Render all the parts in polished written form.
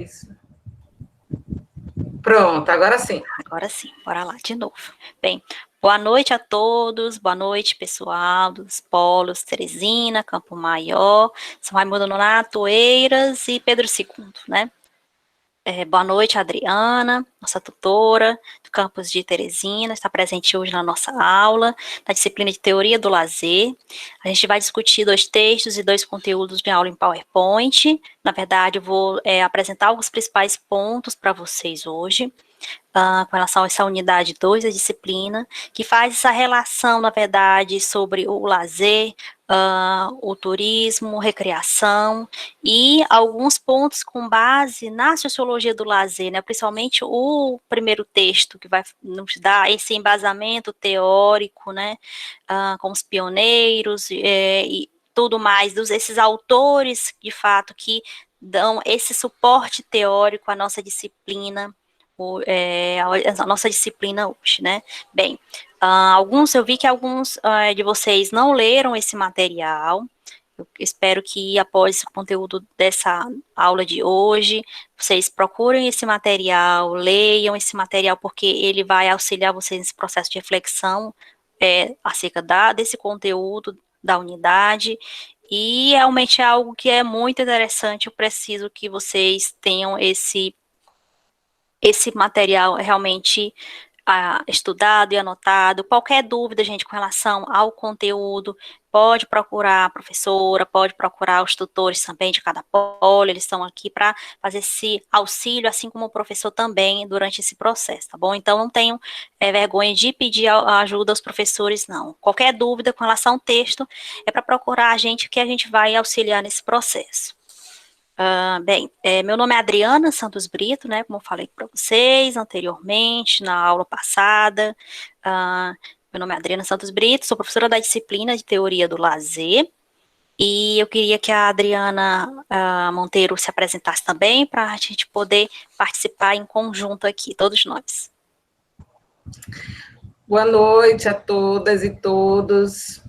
Isso. Pronto, agora sim. Agora sim, bora lá de novo. Bem, boa noite a todos, boa noite, pessoal dos polos Teresina, Campo Maior, São Raimundo Nonato, Oeiras e Pedro II, né? Boa noite, Adriana, nossa tutora do campus de Teresina, está presente hoje na nossa aula, na disciplina de Teoria do Lazer. A gente vai discutir 2 textos e 2 conteúdos de aula em PowerPoint. Na verdade, eu vou apresentar alguns principais pontos para vocês hoje. Com relação a essa unidade 2 da disciplina, que faz essa relação, na verdade, sobre o lazer, o turismo, recreação, e alguns pontos com base na sociologia do lazer, né, principalmente o primeiro texto, que vai nos dar esse embasamento teórico, né, com os pioneiros, e tudo mais, esses autores, de fato, que dão esse suporte teórico à nossa disciplina, a nossa disciplina hoje, né? Bem, eu vi que alguns de vocês não leram esse material. Eu espero que após o conteúdo dessa aula de hoje, vocês procurem esse material, leiam esse material, porque ele vai auxiliar vocês nesse processo de reflexão acerca desse conteúdo da unidade, e realmente é algo que é muito interessante. Eu preciso que vocês tenham esse material realmente estudado e anotado. Qualquer dúvida, gente, com relação ao conteúdo, pode procurar a professora, pode procurar os tutores também de cada polo, eles estão aqui para fazer esse auxílio, assim como o professor também, durante esse processo, tá bom? Então, não tenham vergonha de pedir ajuda aos professores, não. Qualquer dúvida com relação ao texto, é para procurar a gente, que a gente vai auxiliar nesse processo. Bem, meu nome é Adriana Santos Brito, né, como eu falei para vocês anteriormente, na aula passada. Meu nome é Adriana Santos Brito, sou professora da disciplina de Teoria do Lazer, e eu queria que a Adriana Monteiro se apresentasse também, para a gente poder participar em conjunto aqui, todos nós. Boa noite a todas e todos.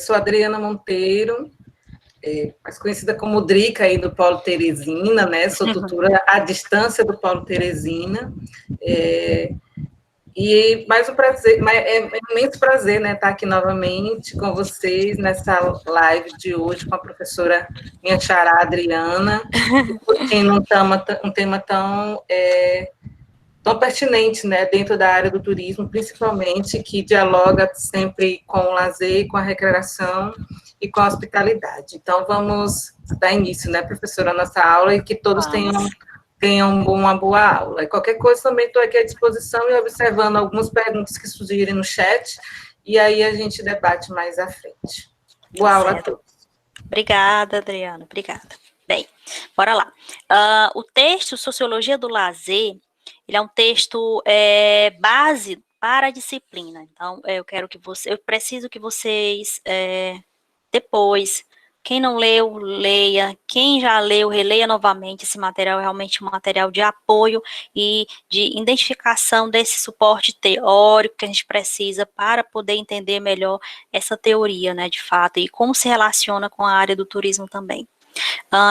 Sou Adriana Monteiro, mais conhecida como Drica aí do Polo Teresina, né? Sou tutora à distância do Polo Teresina. E mais um prazer, é um imenso prazer, né, estar aqui novamente com vocês nessa live de hoje com a professora minha xará Adriana, discutindo um tema tão pertinente, né, dentro da área do turismo, principalmente, que dialoga sempre com o lazer, com a recreação e com a hospitalidade. Então, vamos dar início, né, professora, à nossa aula, e que todos tenham uma boa aula. E qualquer coisa, também estou aqui à disposição e observando algumas perguntas que surgirem no chat, e aí a gente debate mais à frente. Boa aula a todos. Obrigada, Adriana, obrigada. Bem, bora lá. O texto Sociologia do Lazer, ele é um texto base para a disciplina. Então, eu preciso que vocês, depois, quem não leu, leia. Quem já leu, releia novamente. Esse material é realmente um material de apoio e de identificação desse suporte teórico que a gente precisa para poder entender melhor essa teoria, né, de fato, e como se relaciona com a área do turismo também.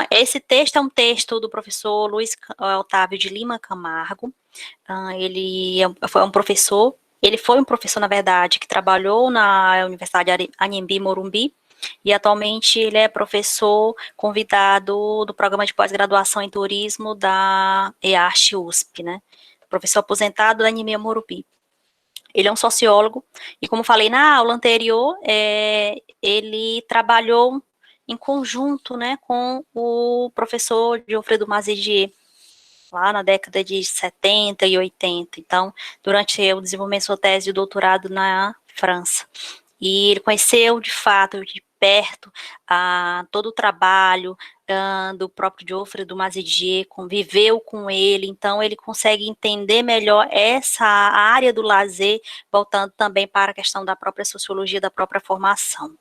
Esse texto é um texto do professor Luiz Otávio de Lima Camargo. Ele foi um professor, na verdade, que trabalhou na Universidade Anhembi Morumbi, e atualmente ele é professor convidado do programa de pós-graduação em turismo da EASH USP, né? Professor aposentado da Anhembi Morumbi. Ele é um sociólogo, e como falei na aula anterior, ele trabalhou em conjunto, né, com o professor Geoffrey Mazidier, lá na década de 70 e 80, então, durante o desenvolvimento de sua tese de doutorado na França. E ele conheceu, de fato, de perto, todo o trabalho do próprio Geoffrey Mazidier, conviveu com ele, então ele consegue entender melhor essa área do lazer, voltando também para a questão da própria sociologia, da própria formação.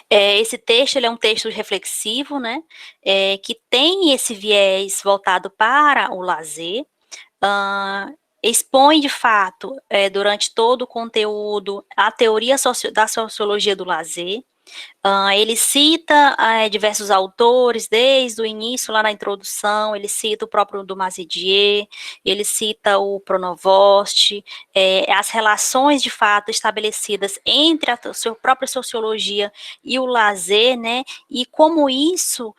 Esse texto, ele é um texto reflexivo, né, que tem esse viés voltado para o lazer, expõe, de fato, durante todo o conteúdo, a teoria da sociologia do lazer, Ele cita diversos autores, desde o início, lá na introdução, ele cita o próprio Dumas Dier, ele cita o Pronovost, as relações de fato estabelecidas entre a sua própria sociologia e o lazer, né, e como isso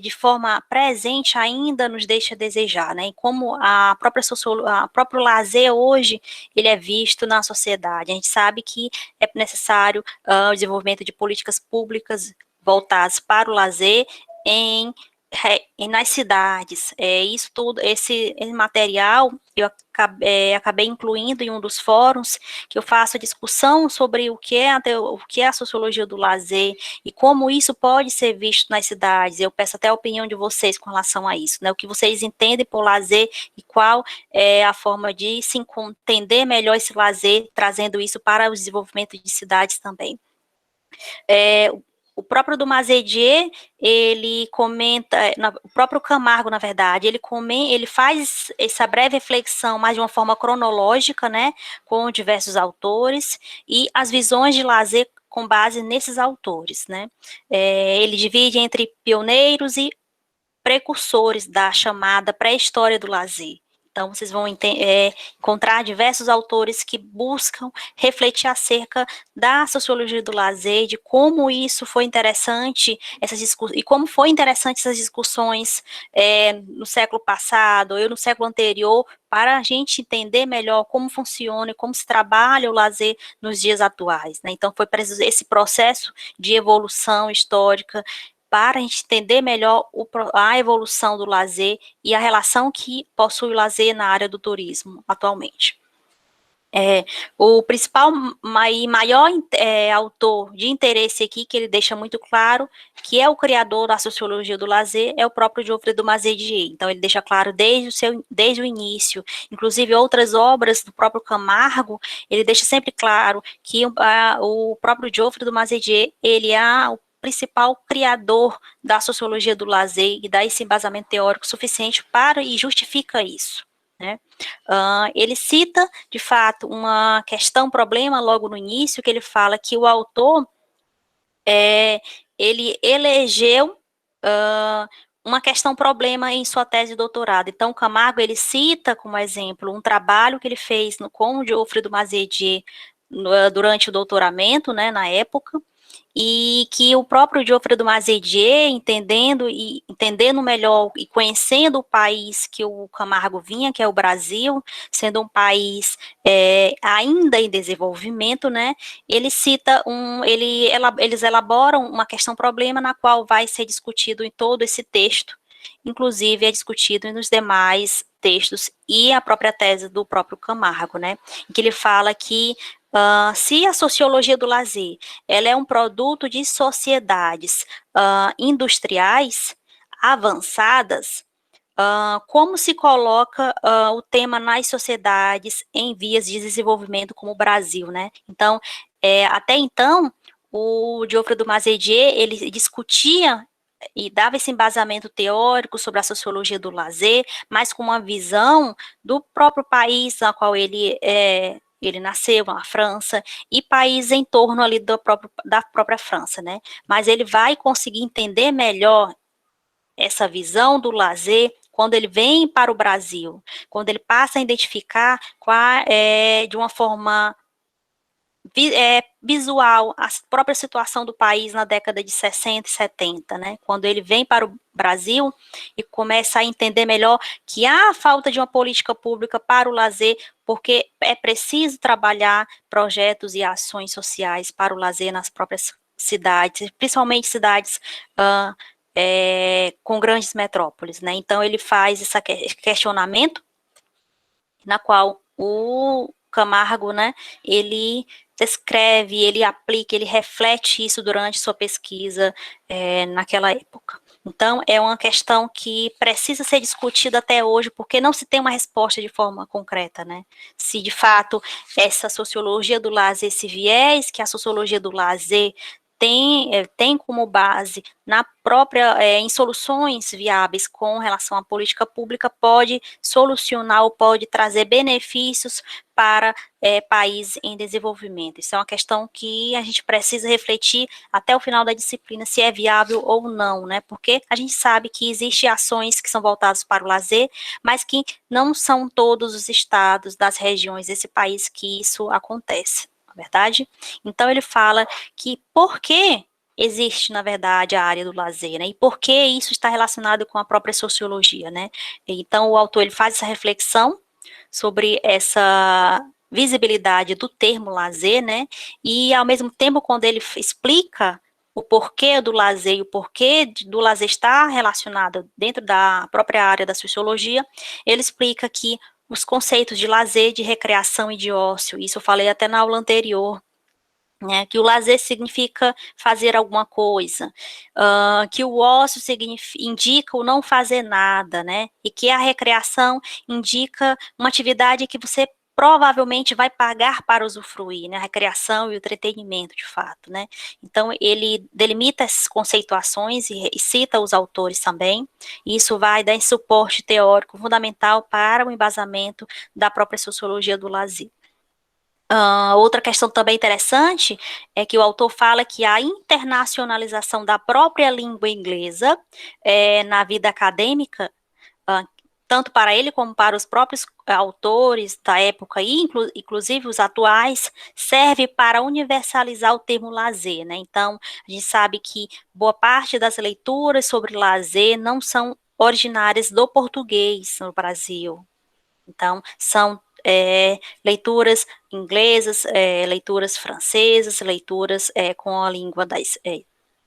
de forma presente ainda nos deixa a desejar, né, e como a próprio lazer hoje, ele é visto na sociedade. A gente sabe que é necessário o desenvolvimento de políticas públicas voltadas para o lazer nas cidades. Isso tudo, esse material eu acabei incluindo em um dos fóruns que eu faço a discussão sobre o que é a sociologia do lazer e como isso pode ser visto nas cidades. Eu peço até a opinião de vocês com relação a isso, né? O que vocês entendem por lazer e qual é a forma de se entender melhor esse lazer, trazendo isso para o desenvolvimento de cidades também. O próprio Dumas Dier, ele comenta, o próprio Camargo, na verdade, ele faz essa breve reflexão, mas de uma forma cronológica, né, com diversos autores, e as visões de lazer com base nesses autores, né. Ele divide entre pioneiros e precursores da chamada pré-história do lazer. Então, vocês vão encontrar diversos autores que buscam refletir acerca da sociologia do lazer, de como isso foi interessante, e como foi interessante essas discussões no século passado, ou no século anterior, para a gente entender melhor como funciona e como se trabalha o lazer nos dias atuais, né? Então, foi preciso esse processo de evolução histórica, para a gente entender melhor a evolução do lazer e a relação que possui o lazer na área do turismo atualmente. O principal e maior autor de interesse aqui, que ele deixa muito claro, que é o criador da sociologia do lazer, é o próprio Geoffroy Dumas Dier. Então, ele deixa claro desde o início, inclusive outras obras do próprio Camargo, ele deixa sempre claro que o próprio Geoffroy Dumas Dier, ele é o principal criador da sociologia do lazer e dá esse embasamento teórico suficiente para e justifica isso, né? Ele cita, de fato, uma problema logo no início, que ele fala que o autor, ele elegeu uma problema em sua tese de doutorado. Então, Camargo, ele cita como exemplo um trabalho que ele fez com o Geoffroy Dumas Dier durante o doutoramento, né, na época, e que o próprio Geoffroy Dumas Dier, entendendo melhor e conhecendo o país que o Camargo vinha, que é o Brasil, sendo um país ainda em desenvolvimento, né, eles elaboram uma problema na qual vai ser discutido em todo esse texto, inclusive é discutido nos demais textos e a própria tese do próprio Camargo, né, em que ele fala que se a sociologia do lazer ela é um produto de sociedades industriais avançadas, como se coloca o tema nas sociedades em vias de desenvolvimento como o Brasil, né? Então, até então, o Geoffroy Dumas Dier, ele discutia e dava esse embasamento teórico sobre a sociologia do lazer, mas com uma visão do próprio país na qual ele nasceu, na França, e países em torno ali da própria França, né? Mas ele vai conseguir entender melhor essa visão do lazer quando ele vem para o Brasil, quando ele passa a identificar de uma forma visual a própria situação do país na década de 60 e 70, né? Quando ele vem para o Brasil e começa a entender melhor que há falta de uma política pública para o lazer, porque é preciso trabalhar projetos e ações sociais para o lazer nas próprias cidades, principalmente cidades com grandes metrópoles, né? Então, ele faz esse questionamento, na qual o Camargo, né, ele descreve, ele aplica, ele reflete isso durante sua pesquisa naquela época. Então, é uma questão que precisa ser discutida até hoje, porque não se tem uma resposta de forma concreta, né? Se, de fato, essa sociologia do lazer, esse viés que a sociologia do lazer tem como base na própria, em soluções viáveis com relação à política pública, pode solucionar ou pode trazer benefícios para países em desenvolvimento. Isso é uma questão que a gente precisa refletir até o final da disciplina, se é viável ou não, né? Porque a gente sabe que existem ações que são voltadas para o lazer, mas que não são todos os estados das regiões desse país que isso acontece, não é verdade? Então, ele fala que por que existe, na verdade, a área do lazer, né? E por que isso está relacionado com a própria sociologia, né? Então, o autor ele faz essa reflexão sobre essa visibilidade do termo lazer, né? E, ao mesmo tempo, quando ele explica o porquê do lazer e o porquê do lazer estar relacionado dentro da própria área da sociologia, ele explica que os conceitos de lazer, de recreação e de ócio, isso eu falei até na aula anterior, né, que o lazer significa fazer alguma coisa, que o ócio indica o não fazer nada, né, e que a recreação indica uma atividade que você provavelmente vai pagar para usufruir, né, a recreação e o entretenimento, de fato, né. Então, ele delimita essas conceituações e cita os autores também, e isso vai dar suporte teórico fundamental para o embasamento da própria sociologia do lazer. Outra questão também interessante é que o autor fala que a internacionalização da própria língua inglesa na vida acadêmica, tanto para ele como para os próprios autores da época e inclusive os atuais, serve para universalizar o termo lazer, né? Então, a gente sabe que boa parte das leituras sobre lazer não são originárias do português no Brasil. Então, são leituras inglesas, leituras francesas, leituras com a língua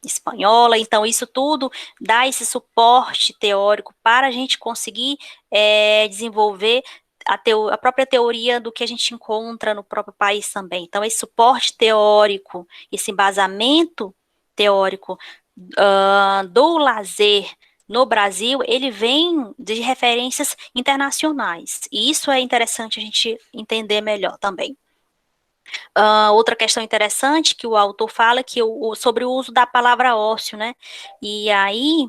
espanhola. Então, isso tudo dá esse suporte teórico para a gente conseguir desenvolver a própria teoria do que a gente encontra no próprio país também. Então, esse suporte teórico, esse embasamento teórico do lazer no Brasil, ele vem de referências internacionais, e isso é interessante a gente entender melhor também. Outra questão interessante que o autor fala que sobre o uso da palavra ócio, né? E aí,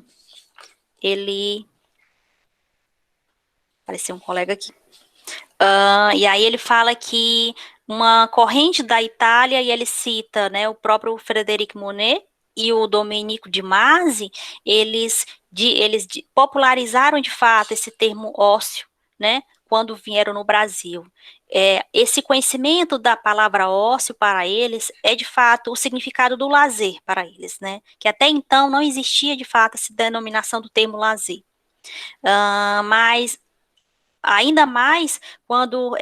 apareceu um colega aqui. E aí ele fala que uma corrente da Itália, e ele cita, né, o próprio Frederic Monet e o Domenico de Masi, eles popularizaram de fato esse termo ócio, né, quando vieram no Brasil. Esse conhecimento da palavra ócio para eles é de fato o significado do lazer para eles, né, que até então não existia de fato essa denominação do termo lazer. Mas ainda mais quando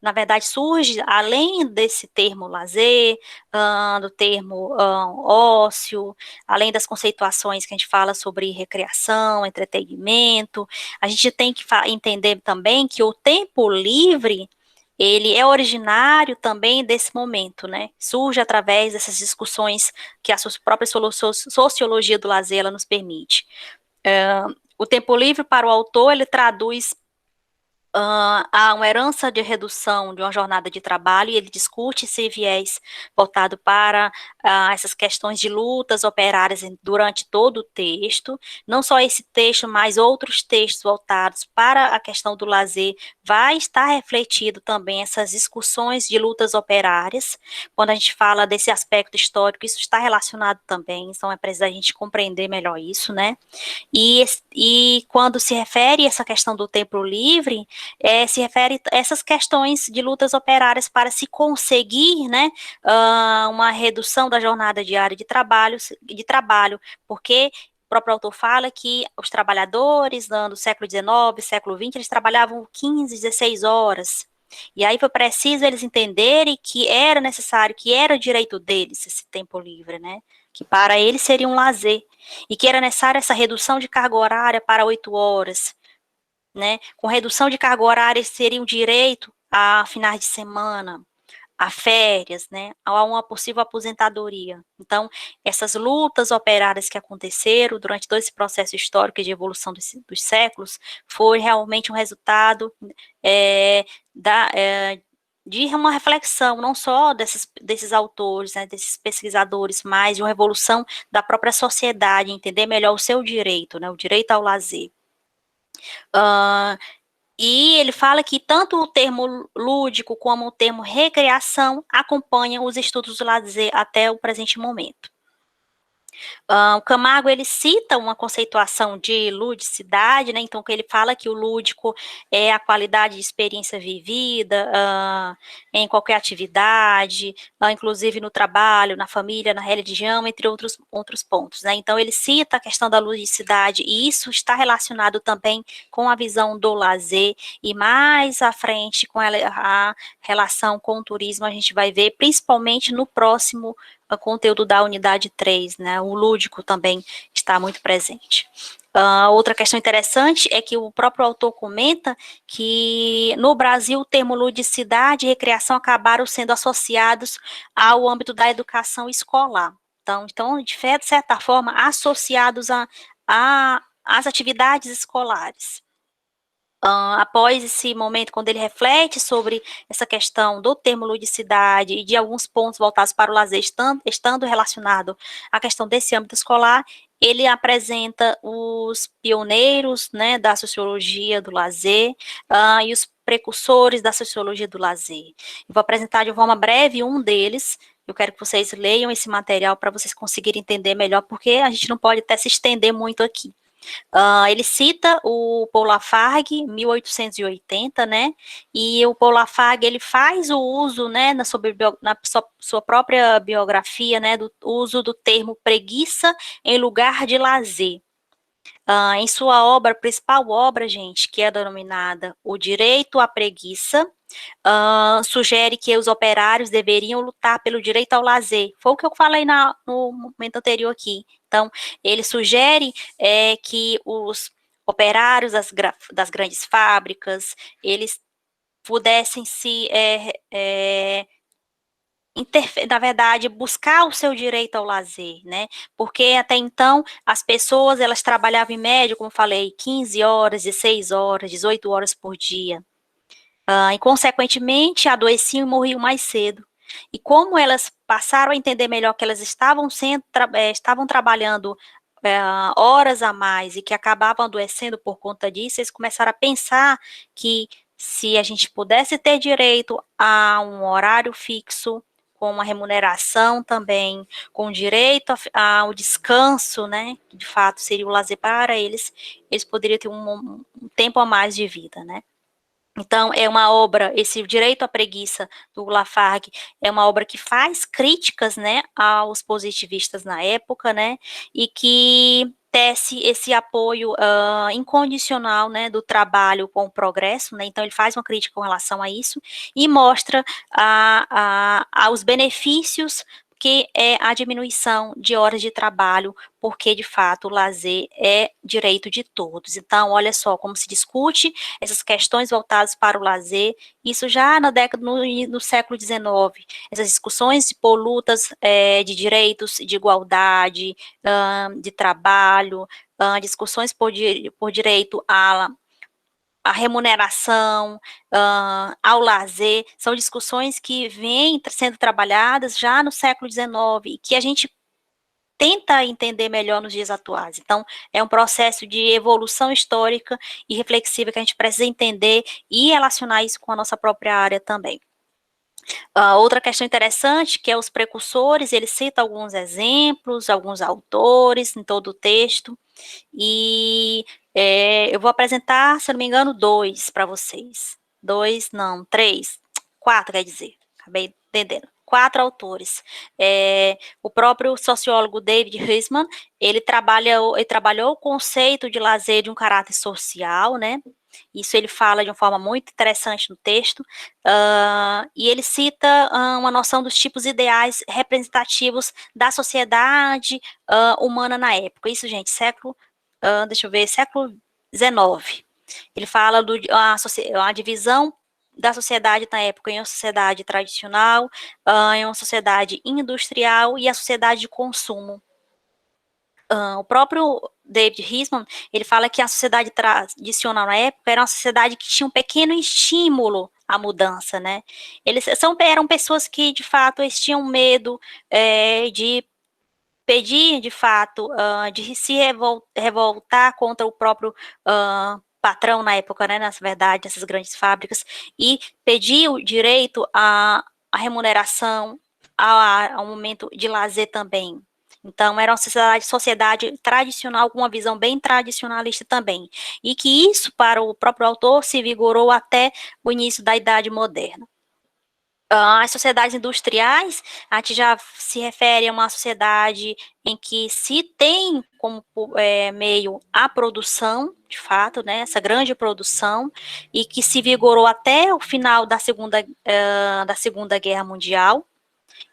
na verdade surge, além desse termo lazer, do termo ócio, além das conceituações que a gente fala sobre recreação, entretenimento, a gente tem que entender também que o tempo livre, ele é originário também desse momento, né? Surge através dessas discussões que a própria sociologia do lazer ela nos permite. O tempo livre para o autor, ele traduz a uma herança de redução de uma jornada de trabalho, e ele discute esse viés voltado para essas questões de lutas operárias durante todo o texto, não só esse texto, mas outros textos voltados para a questão do lazer, vai estar refletido também essas discussões de lutas operárias. Quando a gente fala desse aspecto histórico, isso está relacionado também, então é preciso a gente compreender melhor isso, né? E quando se refere a essa questão do tempo livre, se refere a essas questões de lutas operárias para se conseguir, né, uma redução da jornada diária de trabalho, porque o próprio autor fala que os trabalhadores do século XIX, século XX, eles trabalhavam 15, 16 horas. E aí foi preciso eles entenderem que era necessário, que era direito deles esse tempo livre, né? Que para eles seria um lazer. E que era necessária essa redução de carga horária para 8 horas. Né? Com redução de carga horária, seria um direito a finais de semana, a férias, né, a uma possível aposentadoria. Então, essas lutas operárias que aconteceram durante todo esse processo histórico de evolução dos séculos, foi realmente um resultado de uma reflexão, não só desses autores, né, desses pesquisadores, mas de uma evolução da própria sociedade, entender melhor o seu direito, né, o direito ao lazer. E ele fala que tanto o termo lúdico como o termo recreação acompanham os estudos do lazer até o presente momento. O Camargo, ele cita uma conceituação de ludicidade, né, então que ele fala que o lúdico é a qualidade de experiência vivida em qualquer atividade, inclusive no trabalho, na família, na religião, entre outros pontos, né, então ele cita a questão da ludicidade, e isso está relacionado também com a visão do lazer, e mais à frente, com a relação com o turismo, a gente vai ver, principalmente no próximo conteúdo da unidade 3, né, o lúdico também está muito presente. Outra questão interessante é que o próprio autor comenta que no Brasil o termo ludicidade e recreação acabaram sendo associados ao âmbito da educação escolar. Então de certa forma, associados às atividades escolares. Após esse momento, quando ele reflete sobre essa questão do termo ludicidade e de alguns pontos voltados para o lazer, estando relacionado à questão desse âmbito escolar, ele apresenta os pioneiros, né, da sociologia do lazer e os precursores da sociologia do lazer. Eu vou apresentar de forma breve um deles. Eu quero que vocês leiam esse material para vocês conseguirem entender melhor, porque a gente não pode até se estender muito aqui. Ele cita o Paul Lafargue, 1880, né, e o Paul Lafargue, ele faz o uso, né, na sua própria biografia, né, do uso do termo preguiça em lugar de lazer. Em sua obra, principal obra, gente, que é denominada O Direito à Preguiça, sugere que os operários deveriam lutar pelo direito ao lazer. Foi o que eu falei no momento anterior aqui. Então, ele sugere que os operários das grandes fábricas, eles pudessem na verdade, buscar o seu direito ao lazer, né? Porque até então as pessoas, elas trabalhavam em média, como falei, 15 horas, 16 horas, 18 horas por dia. E consequentemente adoeciam e morriam mais cedo. E como elas passaram a entender melhor que elas estavam trabalhando horas a mais e que acabavam adoecendo por conta disso, eles começaram a pensar que se a gente pudesse ter direito a um horário fixo, com uma remuneração também, com direito ao descanso, né, que de fato seria o lazer para eles, eles poderiam ter um tempo a mais de vida, né. Então, é uma obra, esse Direito à Preguiça, do Lafargue, é uma obra que faz críticas, né, aos positivistas na época, né, e que tece esse apoio incondicional, né, do trabalho com o progresso, né, então ele faz uma crítica com relação a isso, e mostra os benefícios que é a diminuição de horas de trabalho, porque, de fato, o lazer é direito de todos. Então, olha só como se discute essas questões voltadas para o lazer, isso já no século XIX, essas discussões por lutas de direitos, de igualdade, de trabalho, discussões por direito à remuneração, ao lazer, são discussões que vêm sendo trabalhadas já no século XIX e que a gente tenta entender melhor nos dias atuais. Então, é um processo de evolução histórica e reflexiva que a gente precisa entender e relacionar isso com a nossa própria área também. Outra questão interessante, que é os precursores, ele cita alguns exemplos, alguns autores em todo o texto, e eu vou apresentar, se eu não me engano, 2 para vocês. 2, não, 3, 4, quer dizer, acabei entendendo. 4 autores. O próprio sociólogo David Huysman, ele trabalhou o conceito de lazer de um caráter social, né? Isso ele fala de uma forma muito interessante no texto, e ele cita uma noção dos tipos ideais representativos da sociedade humana na época. Isso, gente, século XIX. Ele fala a divisão da sociedade na época em uma sociedade tradicional, em uma sociedade industrial e a sociedade de consumo. O próprio David Huysman, ele fala que a sociedade tradicional na época era uma sociedade que tinha um pequeno estímulo a mudança, né? Eram pessoas que, de fato, eles tinham medo de pedir, de fato, de se revoltar contra o próprio patrão na época, né, na verdade, nessas grandes fábricas, e pedir o direito à remuneração, ao momento de lazer também. Então, era uma sociedade tradicional, com uma visão bem tradicionalista também. E que isso, para o próprio autor, se vigorou até o início da Idade Moderna. As sociedades industriais, a gente já se refere a uma sociedade em que se tem como meio a produção, de fato, né, essa grande produção, e que se vigorou até o final da Segunda Guerra Mundial.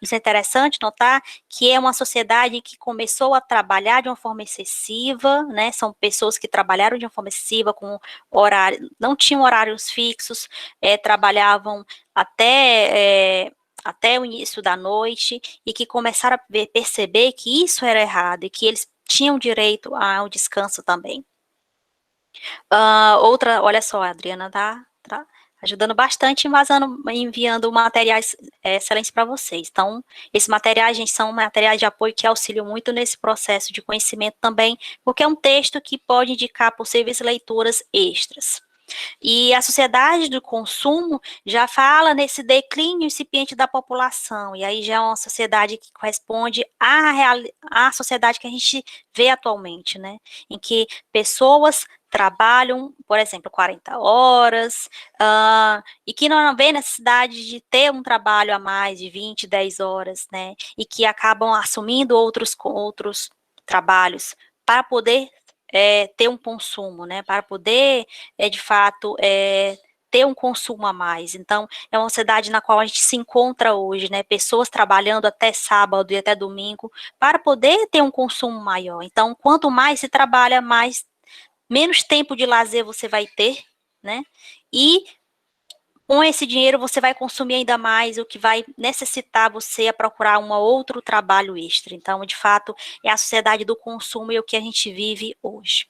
Isso é interessante notar que é uma sociedade que começou a trabalhar de uma forma excessiva, né? São pessoas que trabalharam de uma forma excessiva, com horário, não tinham horários fixos, trabalhavam até o início da noite, e que começaram a perceber que isso era errado e que eles tinham direito ao descanso também. Olha só, a Adriana tá ajudando bastante, enviando materiais excelentes para vocês. Então, esses materiais, gente, são materiais de apoio que auxiliam muito nesse processo de conhecimento também, porque é um texto que pode indicar possíveis leituras extras. E a sociedade do consumo já fala nesse declínio incipiente da população, e aí já é uma sociedade que corresponde à sociedade que a gente vê atualmente, né? Em que pessoas trabalham, por exemplo, 40 horas, e que não vê necessidade de ter um trabalho a mais de 20, 10 horas, né? E que acabam assumindo outros trabalhos para poder ter um consumo, né? Para poder, de fato, ter um consumo a mais. Então, é uma sociedade na qual a gente se encontra hoje, né? Pessoas trabalhando até sábado e até domingo para poder ter um consumo maior. Então, quanto mais se trabalha, menos tempo de lazer você vai ter, né? E com esse dinheiro você vai consumir ainda mais, o que vai necessitar você a procurar um outro trabalho extra. Então, de fato, é a sociedade do consumo e o que a gente vive hoje.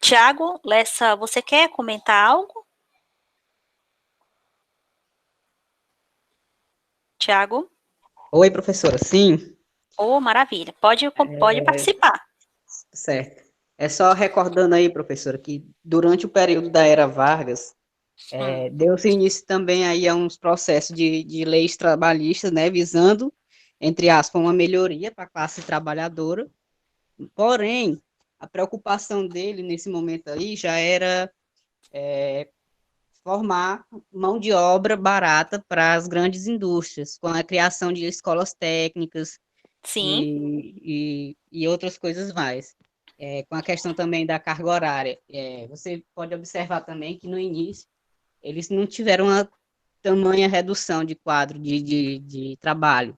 Tiago, Lessa, você quer comentar algo? Tiago? Oi, professora. Sim. Maravilha. Pode participar. Certo. É só recordando aí, professora, que durante o período da Era Vargas, deu-se início também aí a uns processos de leis trabalhistas, né, visando, entre aspas, uma melhoria para a classe trabalhadora. Porém, a preocupação dele nesse momento aí já era formar mão de obra barata para as grandes indústrias, com a criação de escolas técnicas, Sim. E outras coisas mais. Com a questão também da carga horária, você pode observar também que no início eles não tiveram uma tamanha redução de quadro de trabalho,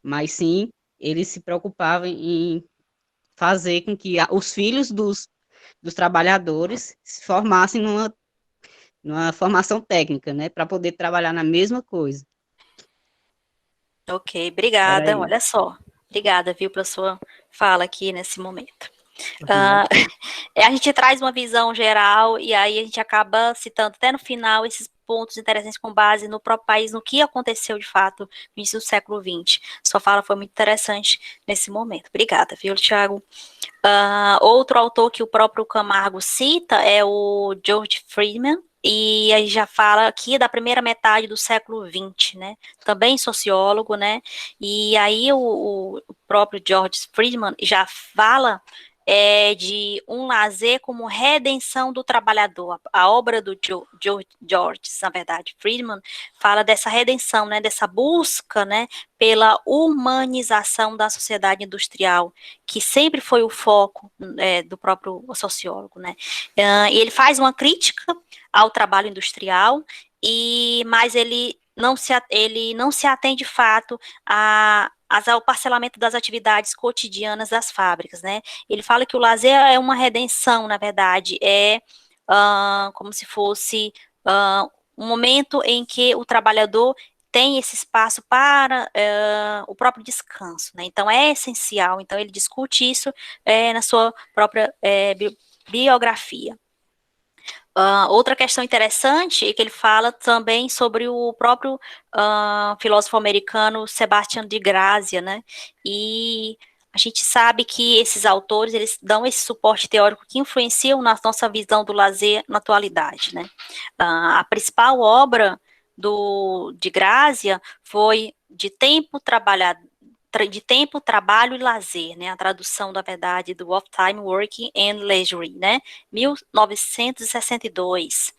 mas sim eles se preocupavam em fazer com que os filhos dos trabalhadores se formassem numa formação técnica, né, para poder trabalhar na mesma coisa. Ok, obrigada. Olha só. Obrigada, viu, pela sua fala aqui nesse momento. A gente traz uma visão geral e aí a gente acaba citando até no final esses pontos interessantes com base no próprio país, no que aconteceu de fato no início do século XX. Sua fala foi muito interessante nesse momento. Obrigada, viu, Thiago? Outro autor que o próprio Camargo cita é o George Friedman, e aí já fala aqui da primeira metade do século XX, né? Também sociólogo, né? E aí o próprio George Friedman já fala de um lazer como redenção do trabalhador. A obra do George, na verdade, Friedman, fala dessa redenção, né, dessa busca, né, pela humanização da sociedade industrial, que sempre foi o foco do próprio sociólogo, né. E ele faz uma crítica ao trabalho industrial, mas ele não se atém de fato ao parcelamento das atividades cotidianas das fábricas, né? Ele fala que o lazer é uma redenção, na verdade, como se fosse um momento em que o trabalhador tem esse espaço para o próprio descanso, né? Então, é essencial. Então, ele discute isso na sua própria biografia. Outra questão interessante é que ele fala também sobre o próprio filósofo americano Sebastião de Grazia, né? E a gente sabe que esses autores, eles dão esse suporte teórico que influenciam na nossa visão do lazer na atualidade, né? A principal obra de Grazia foi de tempo, trabalho e lazer, né? A tradução, da verdade, do Of Time, Working and Leisure, né? 1962.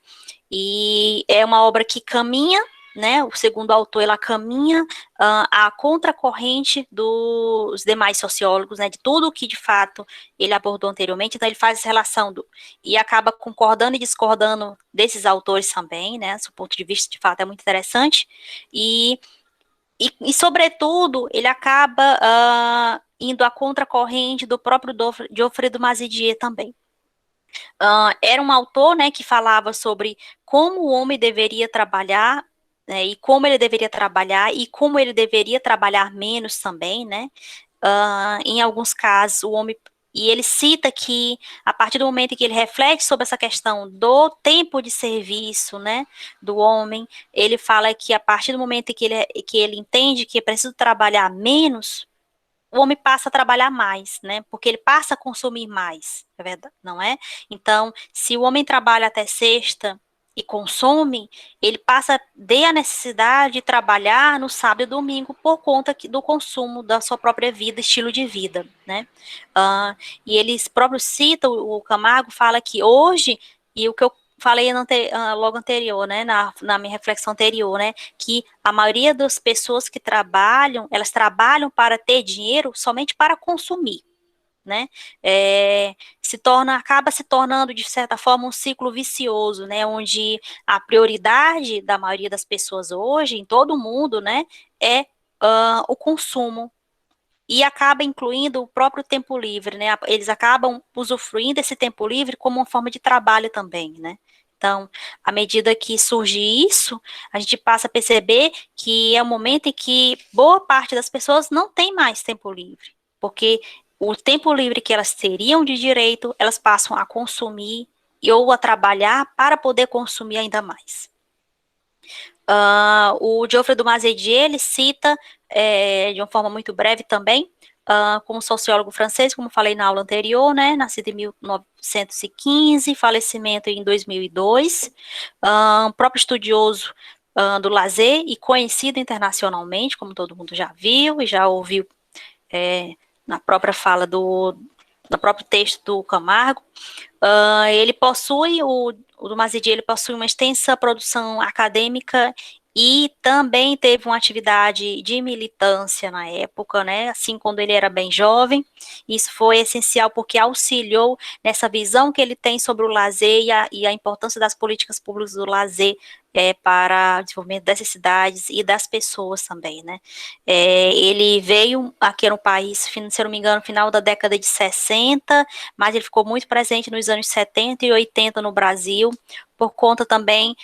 E é uma obra que caminha, né? O segundo autor, ela caminha a contracorrente dos demais sociólogos, né? De tudo o que, de fato, ele abordou anteriormente. Então, ele faz essa relação e acaba concordando e discordando desses autores também, né? Seu ponto de vista, de fato, é muito interessante. E, sobretudo, ele acaba indo à contracorrente do próprio Geoffrey de Mazidier também. Era um autor, né, que falava sobre como o homem deveria trabalhar, né, e como ele deveria trabalhar, e como ele deveria trabalhar menos também, né? Em alguns casos, o homem... E ele cita que, a partir do momento em que ele reflete sobre essa questão do tempo de serviço, né, do homem, ele fala que a partir do momento em que ele entende que é preciso trabalhar menos, o homem passa a trabalhar mais, né? Porque ele passa a consumir mais, é verdade, não é? Então, se o homem trabalha até sexta e consome, ele passa a necessidade de trabalhar no sábado e domingo por conta do consumo da sua própria vida, estilo de vida, né? E eles próprios citam, o Camargo fala que hoje, e o que eu falei logo anterior, né, na minha reflexão anterior, né, que a maioria das pessoas que trabalham, elas trabalham para ter dinheiro somente para consumir, né, acaba se tornando, de certa forma, um ciclo vicioso, né, onde a prioridade da maioria das pessoas hoje, em todo o mundo, né, é o consumo, e acaba incluindo o próprio tempo livre, né? Eles acabam usufruindo desse tempo livre como uma forma de trabalho também, né? Então, à medida que surge isso, a gente passa a perceber que é um momento em que boa parte das pessoas não tem mais tempo livre, porque o tempo livre que elas teriam de direito, elas passam a consumir ou a trabalhar para poder consumir ainda mais. O Geoffrey de Mazidier, ele cita, de uma forma muito breve também, como sociólogo francês, como falei na aula anterior, né, nascido em 1915, falecimento em 2002, próprio estudioso do lazer e conhecido internacionalmente, como todo mundo já viu e já ouviu na própria fala no próprio texto do Camargo. Ele possui, o Mazidier, ele possui uma extensa produção acadêmica e também teve uma atividade de militância na época, né, assim, quando ele era bem jovem. Isso foi essencial porque auxiliou nessa visão que ele tem sobre o lazer e a importância das políticas públicas do lazer para o desenvolvimento dessas cidades e das pessoas também, né. Ele veio aqui no país, se eu não me engano, no final da década de 60, mas ele ficou muito presente nos anos 70 e 80 no Brasil, por conta também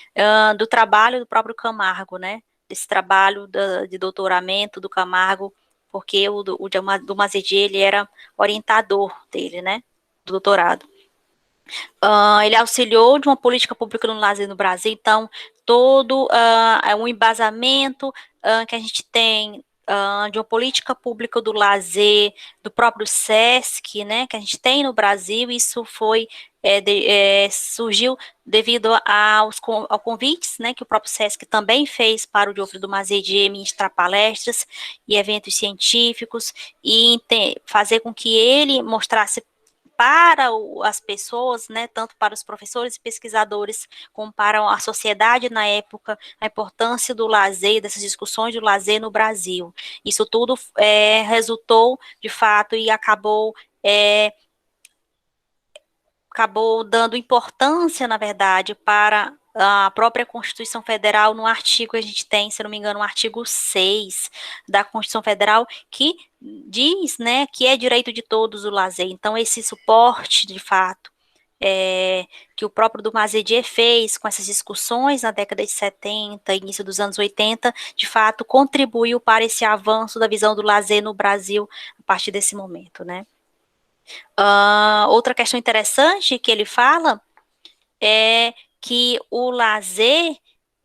do trabalho do próprio Camargo, né? Desse trabalho de doutoramento do Camargo, porque do Mazidier, ele era orientador dele, né? Do doutorado. Ele auxiliou de uma política pública no lazer no Brasil, então todo um embasamento que a gente tem de uma política pública do lazer, do próprio SESC, né, que a gente tem no Brasil. Isso surgiu devido aos convites, né, que o próprio SESC também fez para o Geoffrey de Mazidier ministrar palestras e eventos científicos, e fazer com que ele mostrasse para as pessoas, né, tanto para os professores e pesquisadores, como para a sociedade na época, a importância do lazer, dessas discussões do lazer no Brasil. Isso tudo resultou, de fato, e acabou dando importância, na verdade, para a própria Constituição Federal, no artigo que a gente tem, se não me engano, o artigo 6 da Constituição Federal, que diz, né, que é direito de todos o lazer. Então, esse suporte, de fato, que o próprio do Mazidier fez com essas discussões na década de 70, início dos anos 80, de fato, contribuiu para esse avanço da visão do lazer no Brasil a partir desse momento, né. Outra questão interessante que ele fala é que o lazer,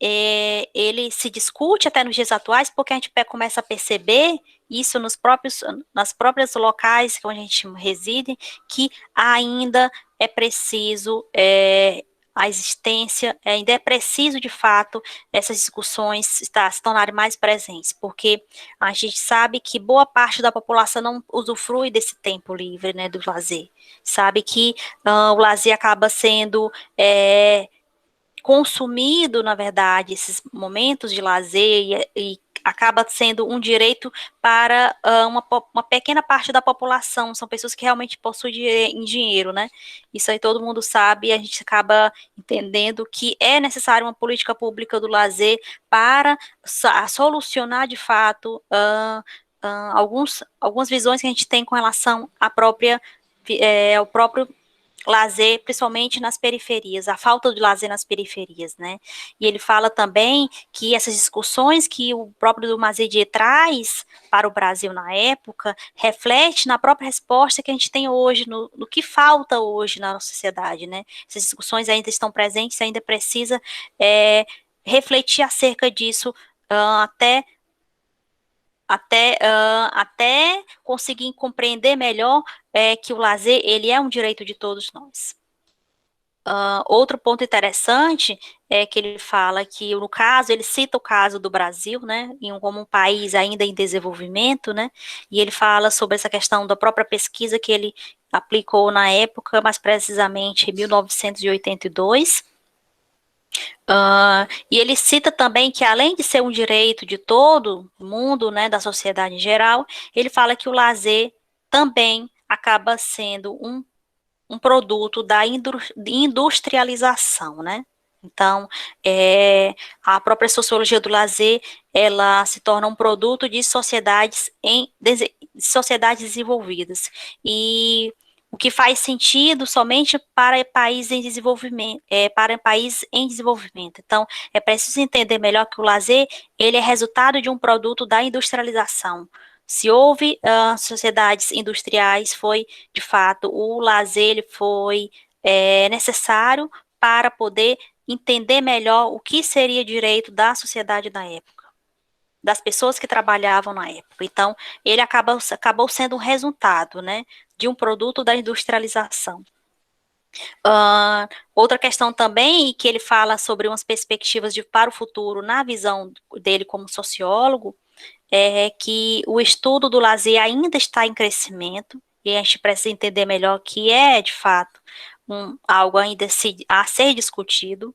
ele se discute até nos dias atuais, porque a gente começa a perceber isso nas próprias locais onde a gente reside, que ainda é preciso a existência, ainda é preciso, de fato, essas discussões se tornarem mais presentes, porque a gente sabe que boa parte da população não usufrui desse tempo livre, né, do lazer. Sabe que o lazer acaba sendo consumido, na verdade, esses momentos de lazer e acaba sendo um direito para uma pequena parte da população, são pessoas que realmente possuem dinheiro, né? Isso aí todo mundo sabe e a gente acaba entendendo que é necessário uma política pública do lazer para solucionar, de fato, algumas visões que a gente tem com relação ao próprio lazer, principalmente nas periferias, a falta de lazer nas periferias, né? E ele fala também que essas discussões que o próprio Dumazedier traz para o Brasil na época, reflete na própria resposta que a gente tem hoje, no que falta hoje na nossa sociedade, né? Essas discussões ainda estão presentes, ainda precisa refletir acerca disso até conseguir compreender melhor que o lazer, ele é um direito de todos nós. Outro ponto interessante é que ele fala que, no caso, ele cita o caso do Brasil, né, como um país ainda em desenvolvimento, né, e ele fala sobre essa questão da própria pesquisa que ele aplicou na época, mais precisamente em 1982, e ele cita também que, além de ser um direito de todo mundo, né, da sociedade em geral, ele fala que o lazer também acaba sendo um produto da industrialização, né? Então, a própria sociologia do lazer, ela se torna um produto de sociedades desenvolvidas. E o que faz sentido somente para países em desenvolvimento, Então, é preciso entender melhor que o lazer, ele é resultado de um produto da industrialização. Se houve sociedades industriais, foi, de fato, o lazer ele foi necessário para poder entender melhor o que seria direito da sociedade na época, das pessoas que trabalhavam na época. Então, ele acabou sendo um resultado, né, de um produto da industrialização. Outra questão também, que ele fala sobre umas perspectivas para o futuro, na visão dele como sociólogo, é que o estudo do lazer ainda está em crescimento, e a gente precisa entender melhor que é, de fato, algo ainda a ser discutido.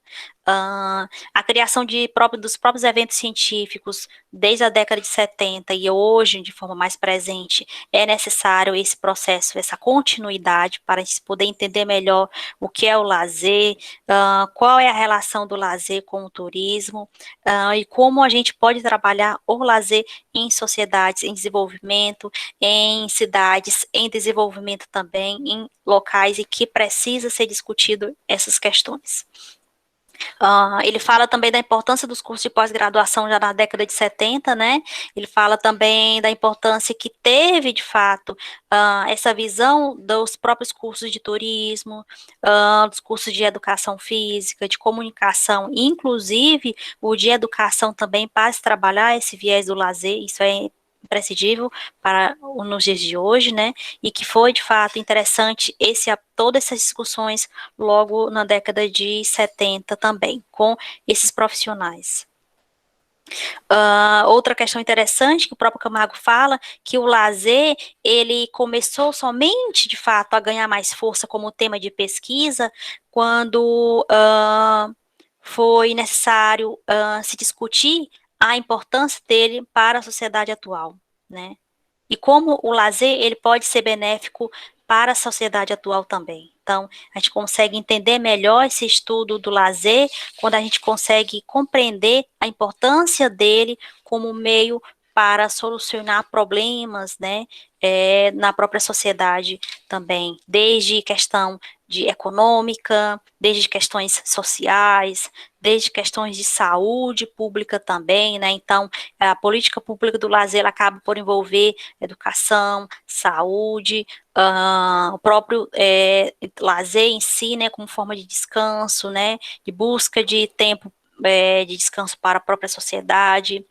A criação dos próprios eventos científicos, desde a década de 70 e hoje, de forma mais presente, é necessário esse processo, essa continuidade, para a gente poder entender melhor o que é o lazer, qual é a relação do lazer com o turismo, e como a gente pode trabalhar o lazer em sociedades em desenvolvimento, em cidades em desenvolvimento também, em locais em que precisa ser discutido essas questões. Ele fala também da importância dos cursos de pós-graduação já na década de 70, né? Ele fala também da importância que teve, de fato, essa visão dos próprios cursos de turismo, dos cursos de educação física, de comunicação, inclusive o de educação também, para se trabalhar esse viés do lazer. Isso é imprescindível para nos dias de hoje, né? E que foi, de fato, interessante todas essas discussões logo na década de 70 também, com esses profissionais. Outra questão interessante que o próprio Camargo fala, que o lazer, ele começou somente, de fato, a ganhar mais força como tema de pesquisa, quando foi necessário se discutir a importância dele para a sociedade atual, né? E como o lazer, ele pode ser benéfico para a sociedade atual também. Então, a gente consegue entender melhor esse estudo do lazer quando a gente consegue compreender a importância dele como meio para solucionar problemas, né, na própria sociedade também, desde questão de econômica, desde questões sociais, desde questões de saúde pública também, né, então a política pública do lazer ela acaba por envolver educação, saúde, o próprio lazer em si, né, como forma de descanso, né, de busca de tempo de descanso para a própria sociedade.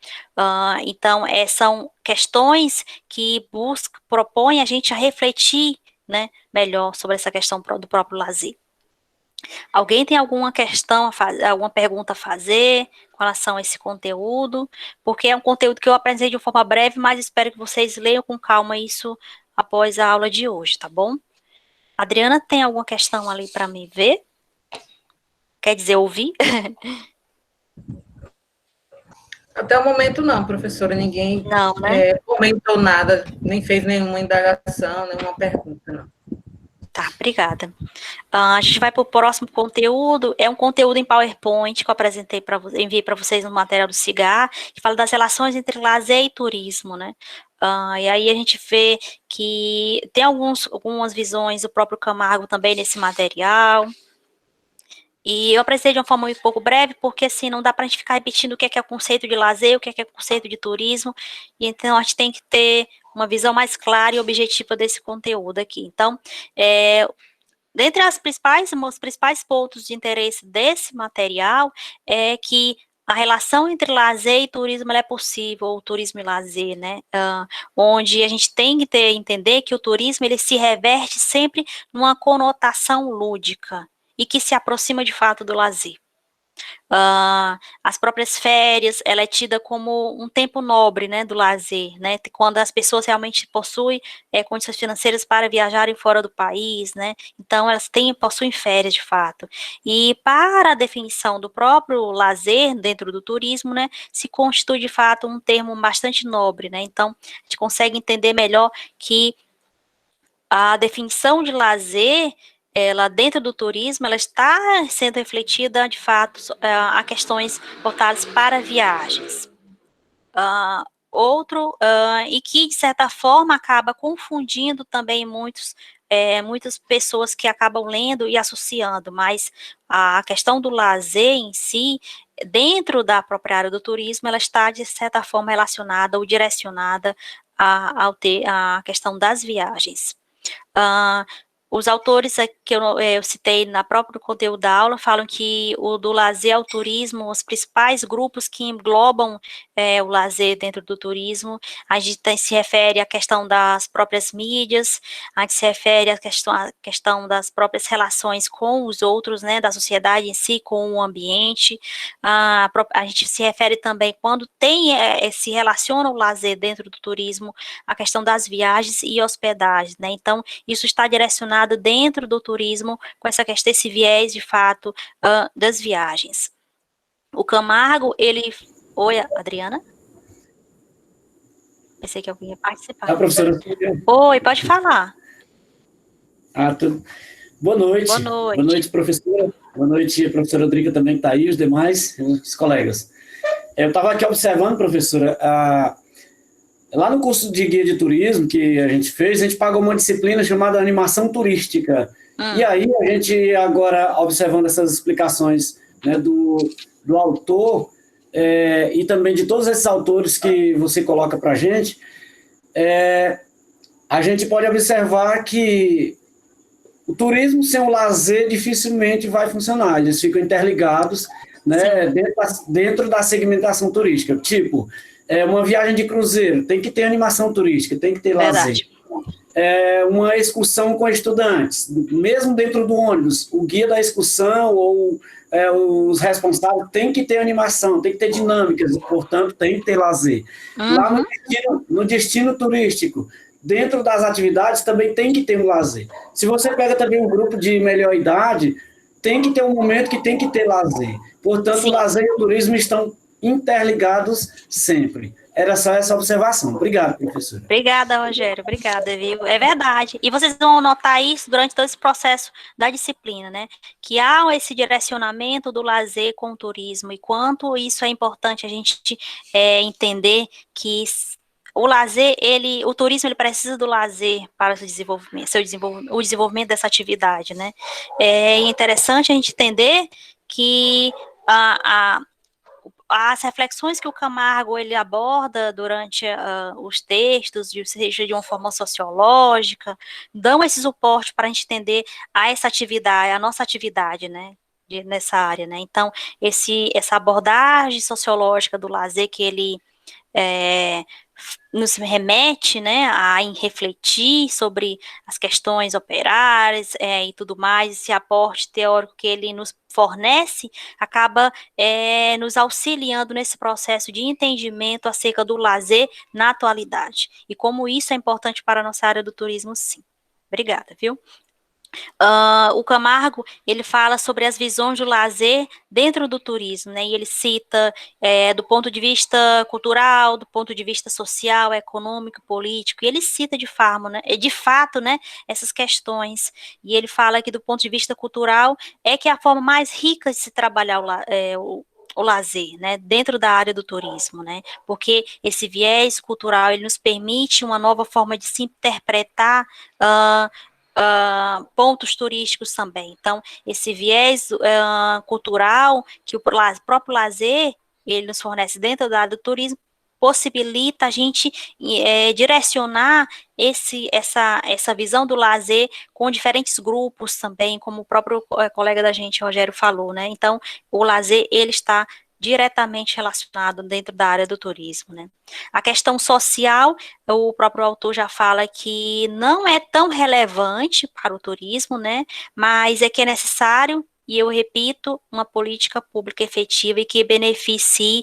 Então, são questões que propõem a gente a refletir, né, melhor sobre essa questão do próprio lazer. Alguém tem alguma questão, alguma pergunta a fazer com relação a esse conteúdo? Porque é um conteúdo que eu apresentei de uma forma breve, mas espero que vocês leiam com calma isso após a aula de hoje, tá bom? Adriana, tem alguma questão ali para me ver? Quer dizer, ouvir? Até o momento não, professora, ninguém Não, né? comentou nada, nem fez nenhuma indagação, nenhuma pergunta, não. Tá, obrigada. A gente vai para o próximo conteúdo, é um conteúdo em PowerPoint que eu apresentei enviei para vocês no material do CIGAR, que fala das relações entre lazer e turismo, né? E aí a gente vê que tem algumas visões do próprio Camargo também nesse material. E eu apresentei de uma forma um pouco breve, porque assim, não dá para a gente ficar repetindo o que é o conceito de lazer, o que é o conceito de turismo, e então a gente tem que ter uma visão mais clara e objetiva desse conteúdo aqui. Então, dentre os principais pontos de interesse desse material é que a relação entre lazer e turismo ela é possível, ou turismo e lazer, né? Onde a gente tem que entender que o turismo ele se reverte sempre numa conotação lúdica e que se aproxima de fato do lazer. As próprias férias, ela é tida como um tempo nobre, né, do lazer, né, quando as pessoas realmente possuem condições financeiras para viajarem fora do país, né, então elas possuem férias de fato. E para a definição do próprio lazer dentro do turismo, né, se constitui de fato um termo bastante nobre, né, então a gente consegue entender melhor que a definição de lazer ela dentro do turismo, ela está sendo refletida, de fato, a questões voltadas para viagens. E que, de certa forma, acaba confundindo também muitas pessoas que acabam lendo e associando, mas a questão do lazer em si, dentro da própria área do turismo, ela está, de certa forma, relacionada ou direcionada à questão das viagens. Os autores que eu citei na próprio conteúdo da aula falam que o do lazer ao turismo, os principais grupos que englobam o lazer dentro do turismo, a gente se refere à questão das próprias mídias, a gente se refere à questão das próprias relações com os outros, né, da sociedade em si, com o ambiente, a gente se refere também quando se relaciona o lazer dentro do turismo, a questão das viagens e hospedagens, né, então isso está direcionado dentro do turismo, com esse viés, de fato, das viagens. O Camargo, ele... Oi, Adriana? Pensei que alguém ia participar. Professora. Oi, pode falar. Boa noite. Boa noite. Boa noite, professora. Boa noite, professora Rodriga também que está aí, os demais, os colegas. Eu estava aqui observando, professora, lá no curso de guia de turismo que a gente fez, a gente pagou uma disciplina chamada animação turística. E aí, a gente agora, observando essas explicações, né, do autor e também de todos esses autores que você coloca para a gente pode observar que o turismo sem o lazer dificilmente vai funcionar. Eles ficam interligados, né, dentro da segmentação turística. Tipo, uma viagem de cruzeiro, tem que ter animação turística, tem que ter lazer. Uma excursão com estudantes, mesmo dentro do ônibus, o guia da excursão ou os responsáveis tem que ter animação, tem que ter dinâmicas, portanto, tem que ter lazer. Lá no destino turístico, dentro das atividades, também tem que ter um lazer. Se você pega também um grupo de melhor idade, tem que ter um momento que tem que ter lazer. Portanto, o lazer e o turismo estão interligados sempre. Era só essa observação. Obrigado, professora. Obrigada, Rogério, obrigada, viu? É verdade. E vocês vão notar isso durante todo esse processo da disciplina, né? Que há esse direcionamento do lazer com o turismo, e quanto isso é importante a gente entender que o lazer, o turismo, ele precisa do lazer para o desenvolvimento, o desenvolvimento dessa atividade, né? É interessante a gente entender que as reflexões que o Camargo ele aborda durante os textos, seja de uma forma sociológica, dão esse suporte para a gente entender essa atividade, a nossa atividade, né, nessa área, né. Então, essa abordagem sociológica do lazer que ele nos remete, né, a refletir sobre as questões operárias e tudo mais, esse aporte teórico que ele nos fornece, acaba nos auxiliando nesse processo de entendimento acerca do lazer na atualidade, e como isso é importante para a nossa área do turismo, sim. Obrigada, viu? O Camargo, ele fala sobre as visões do lazer dentro do turismo, né, e ele cita do ponto de vista cultural, do ponto de vista social, econômico, político, e ele cita de fato, né, essas questões, e ele fala que do ponto de vista cultural, é que é a forma mais rica de se trabalhar o lazer, né, dentro da área do turismo, né, porque esse viés cultural, ele nos permite uma nova forma de se interpretar pontos turísticos também. Então, esse viés cultural que o próprio lazer ele nos fornece dentro da área do turismo possibilita a gente direcionar essa visão do lazer com diferentes grupos também, como o próprio colega da gente, Rogério, falou, né? Então, o lazer, ele está diretamente relacionado dentro da área do turismo, né? A questão social, o próprio autor já fala que não é tão relevante para o turismo, né? Mas é que é necessário, e eu repito, uma política pública efetiva e que beneficie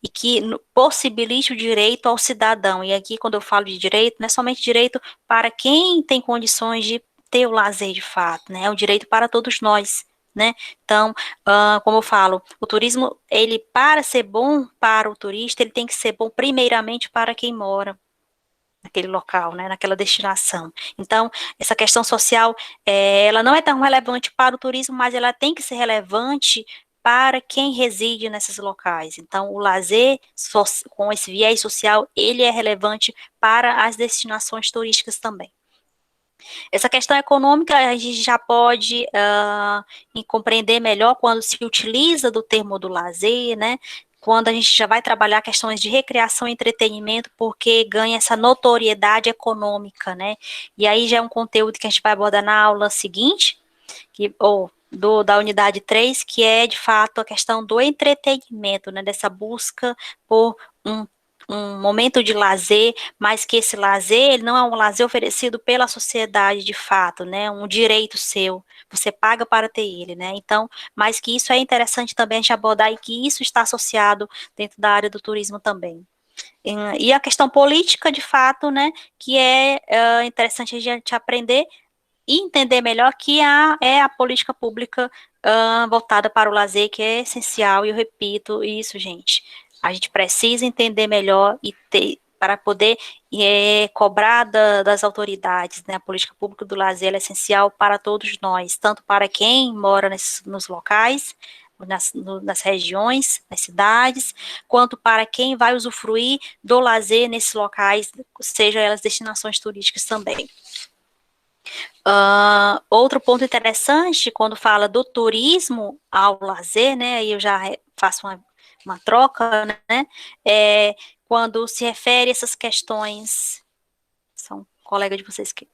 e que possibilite o direito ao cidadão. E aqui, quando eu falo de direito, não é somente direito para quem tem condições de ter o lazer de fato, né? É um direito para todos nós, né? Então, como eu falo, o turismo, ele, para ser bom para o turista, ele tem que ser bom primeiramente para quem mora naquele local, né, naquela destinação. Então, essa questão social, ela não é tão relevante para o turismo, mas ela tem que ser relevante para quem reside nesses locais. Então, o lazer, com esse viés social, ele é relevante para as destinações turísticas também. Essa questão econômica a gente já pode compreender melhor quando se utiliza do termo do lazer, né? Quando a gente já vai trabalhar questões de recreação e entretenimento, porque ganha essa notoriedade econômica, né? E aí já é um conteúdo que a gente vai abordar na aula seguinte, da unidade 3, que é, de fato, a questão do entretenimento, né? Dessa busca por um momento de lazer, mas que esse lazer, ele não é um lazer oferecido pela sociedade de fato, né, um direito seu, você paga para ter ele, né, então, mas que isso é interessante também a gente abordar e que isso está associado dentro da área do turismo também. E a questão política, de fato, né, que é interessante a gente aprender e entender melhor que é a política pública voltada para o lazer, que é essencial, e eu repito isso, gente. A gente precisa entender melhor para poder cobrar das autoridades, né? A política pública do lazer é essencial para todos nós, tanto para quem mora nos locais, nas regiões, nas cidades, quanto para quem vai usufruir do lazer nesses locais, seja elas destinações turísticas também. Outro ponto interessante, quando fala do turismo ao lazer, né, aí eu já faço uma troca, né, quando se refere a essas questões, são um colega de vocês que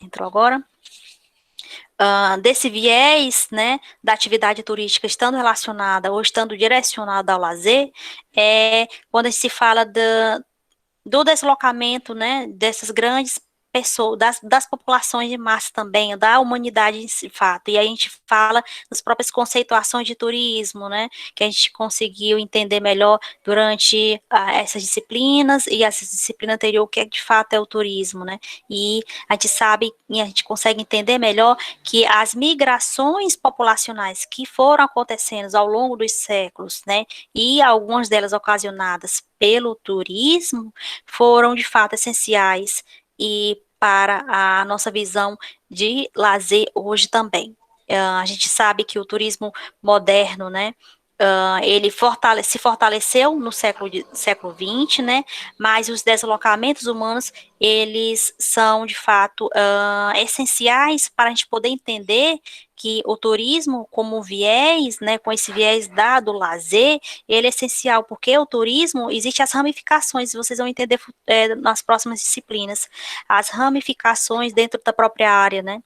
entrou agora, desse viés, né, da atividade turística estando relacionada ou estando direcionada ao lazer, quando se fala do deslocamento, né, dessas grandes pessoas, das populações de massa também, da humanidade em fato. E aí a gente fala das próprias conceituações de turismo, né, que a gente conseguiu entender melhor durante essas disciplinas e essa disciplina anterior, o que de fato é o turismo, né, e a gente sabe, e a gente consegue entender melhor que as migrações populacionais que foram acontecendo ao longo dos séculos, né, e algumas delas ocasionadas pelo turismo, foram de fato essenciais e para a nossa visão de lazer hoje também. A gente sabe que o turismo moderno, né, ele se fortaleceu no século XX, né, mas os deslocamentos humanos, eles são, de fato, essenciais para a gente poder entender que o turismo como viés, né, com esse viés do lazer, ele é essencial, porque o turismo, existe as ramificações, vocês vão entender nas próximas disciplinas, as ramificações dentro da própria área, né,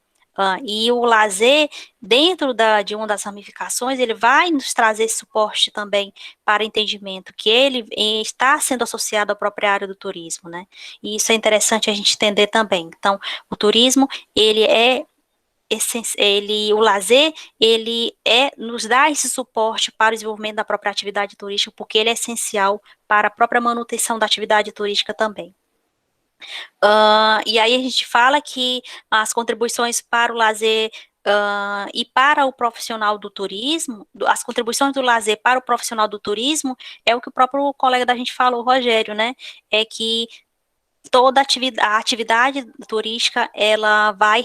e o lazer, dentro de uma das ramificações, ele vai nos trazer esse suporte também para entendimento, que ele está sendo associado à própria área do turismo, né? E isso é interessante a gente entender também. Então, o turismo, o lazer, nos dá esse suporte para o desenvolvimento da própria atividade turística, porque ele é essencial para a própria manutenção da atividade turística também. E aí a gente fala que as contribuições para o lazer e para o profissional do turismo, as contribuições do lazer para o profissional do turismo, é o que o próprio colega da gente falou, Rogério, né? É que toda a atividade turística, ela vai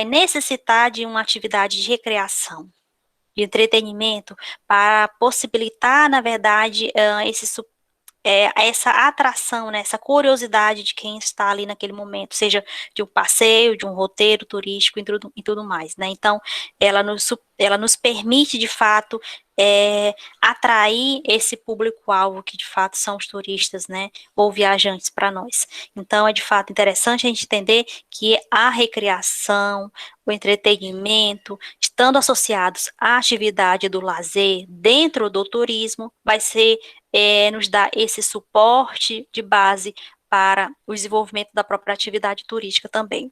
necessitar de uma atividade de recreação, de entretenimento, para possibilitar, na verdade, essa atração, né, essa curiosidade de quem está ali naquele momento, seja de um passeio, de um roteiro turístico e tudo mais, né? Então, ela nos permite, de fato, atrair esse público-alvo, que de fato são os turistas, né, ou viajantes para nós. Então, é de fato interessante a gente entender que a recreação, o entretenimento, estando associados à atividade do lazer dentro do turismo, vai ser nos dar esse suporte de base para o desenvolvimento da própria atividade turística também.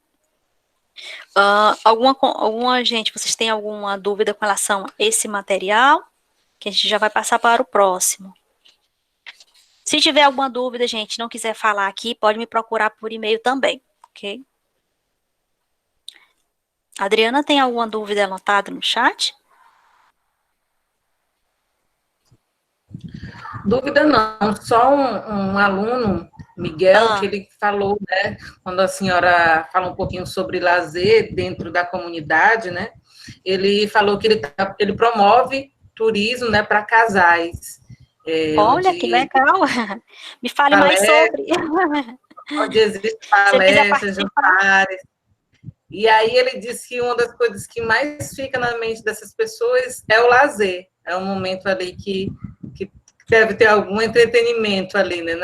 Gente, vocês têm alguma dúvida com relação a esse material? Que a gente já vai passar para o próximo. Se tiver alguma dúvida, gente, não quiser falar aqui, pode me procurar por e-mail também, ok? Adriana, tem alguma dúvida anotada no chat? Dúvida não, só um aluno, Miguel, que ele falou, né, quando a senhora fala um pouquinho sobre lazer dentro da comunidade, né, ele falou que ele promove turismo, né, para casais. Olha, que legal! Me fale mais sobre. Onde existe palestras, jantares. E aí ele disse que uma das coisas que mais fica na mente dessas pessoas é o lazer. É um momento ali que deve ter algum entretenimento ali, né,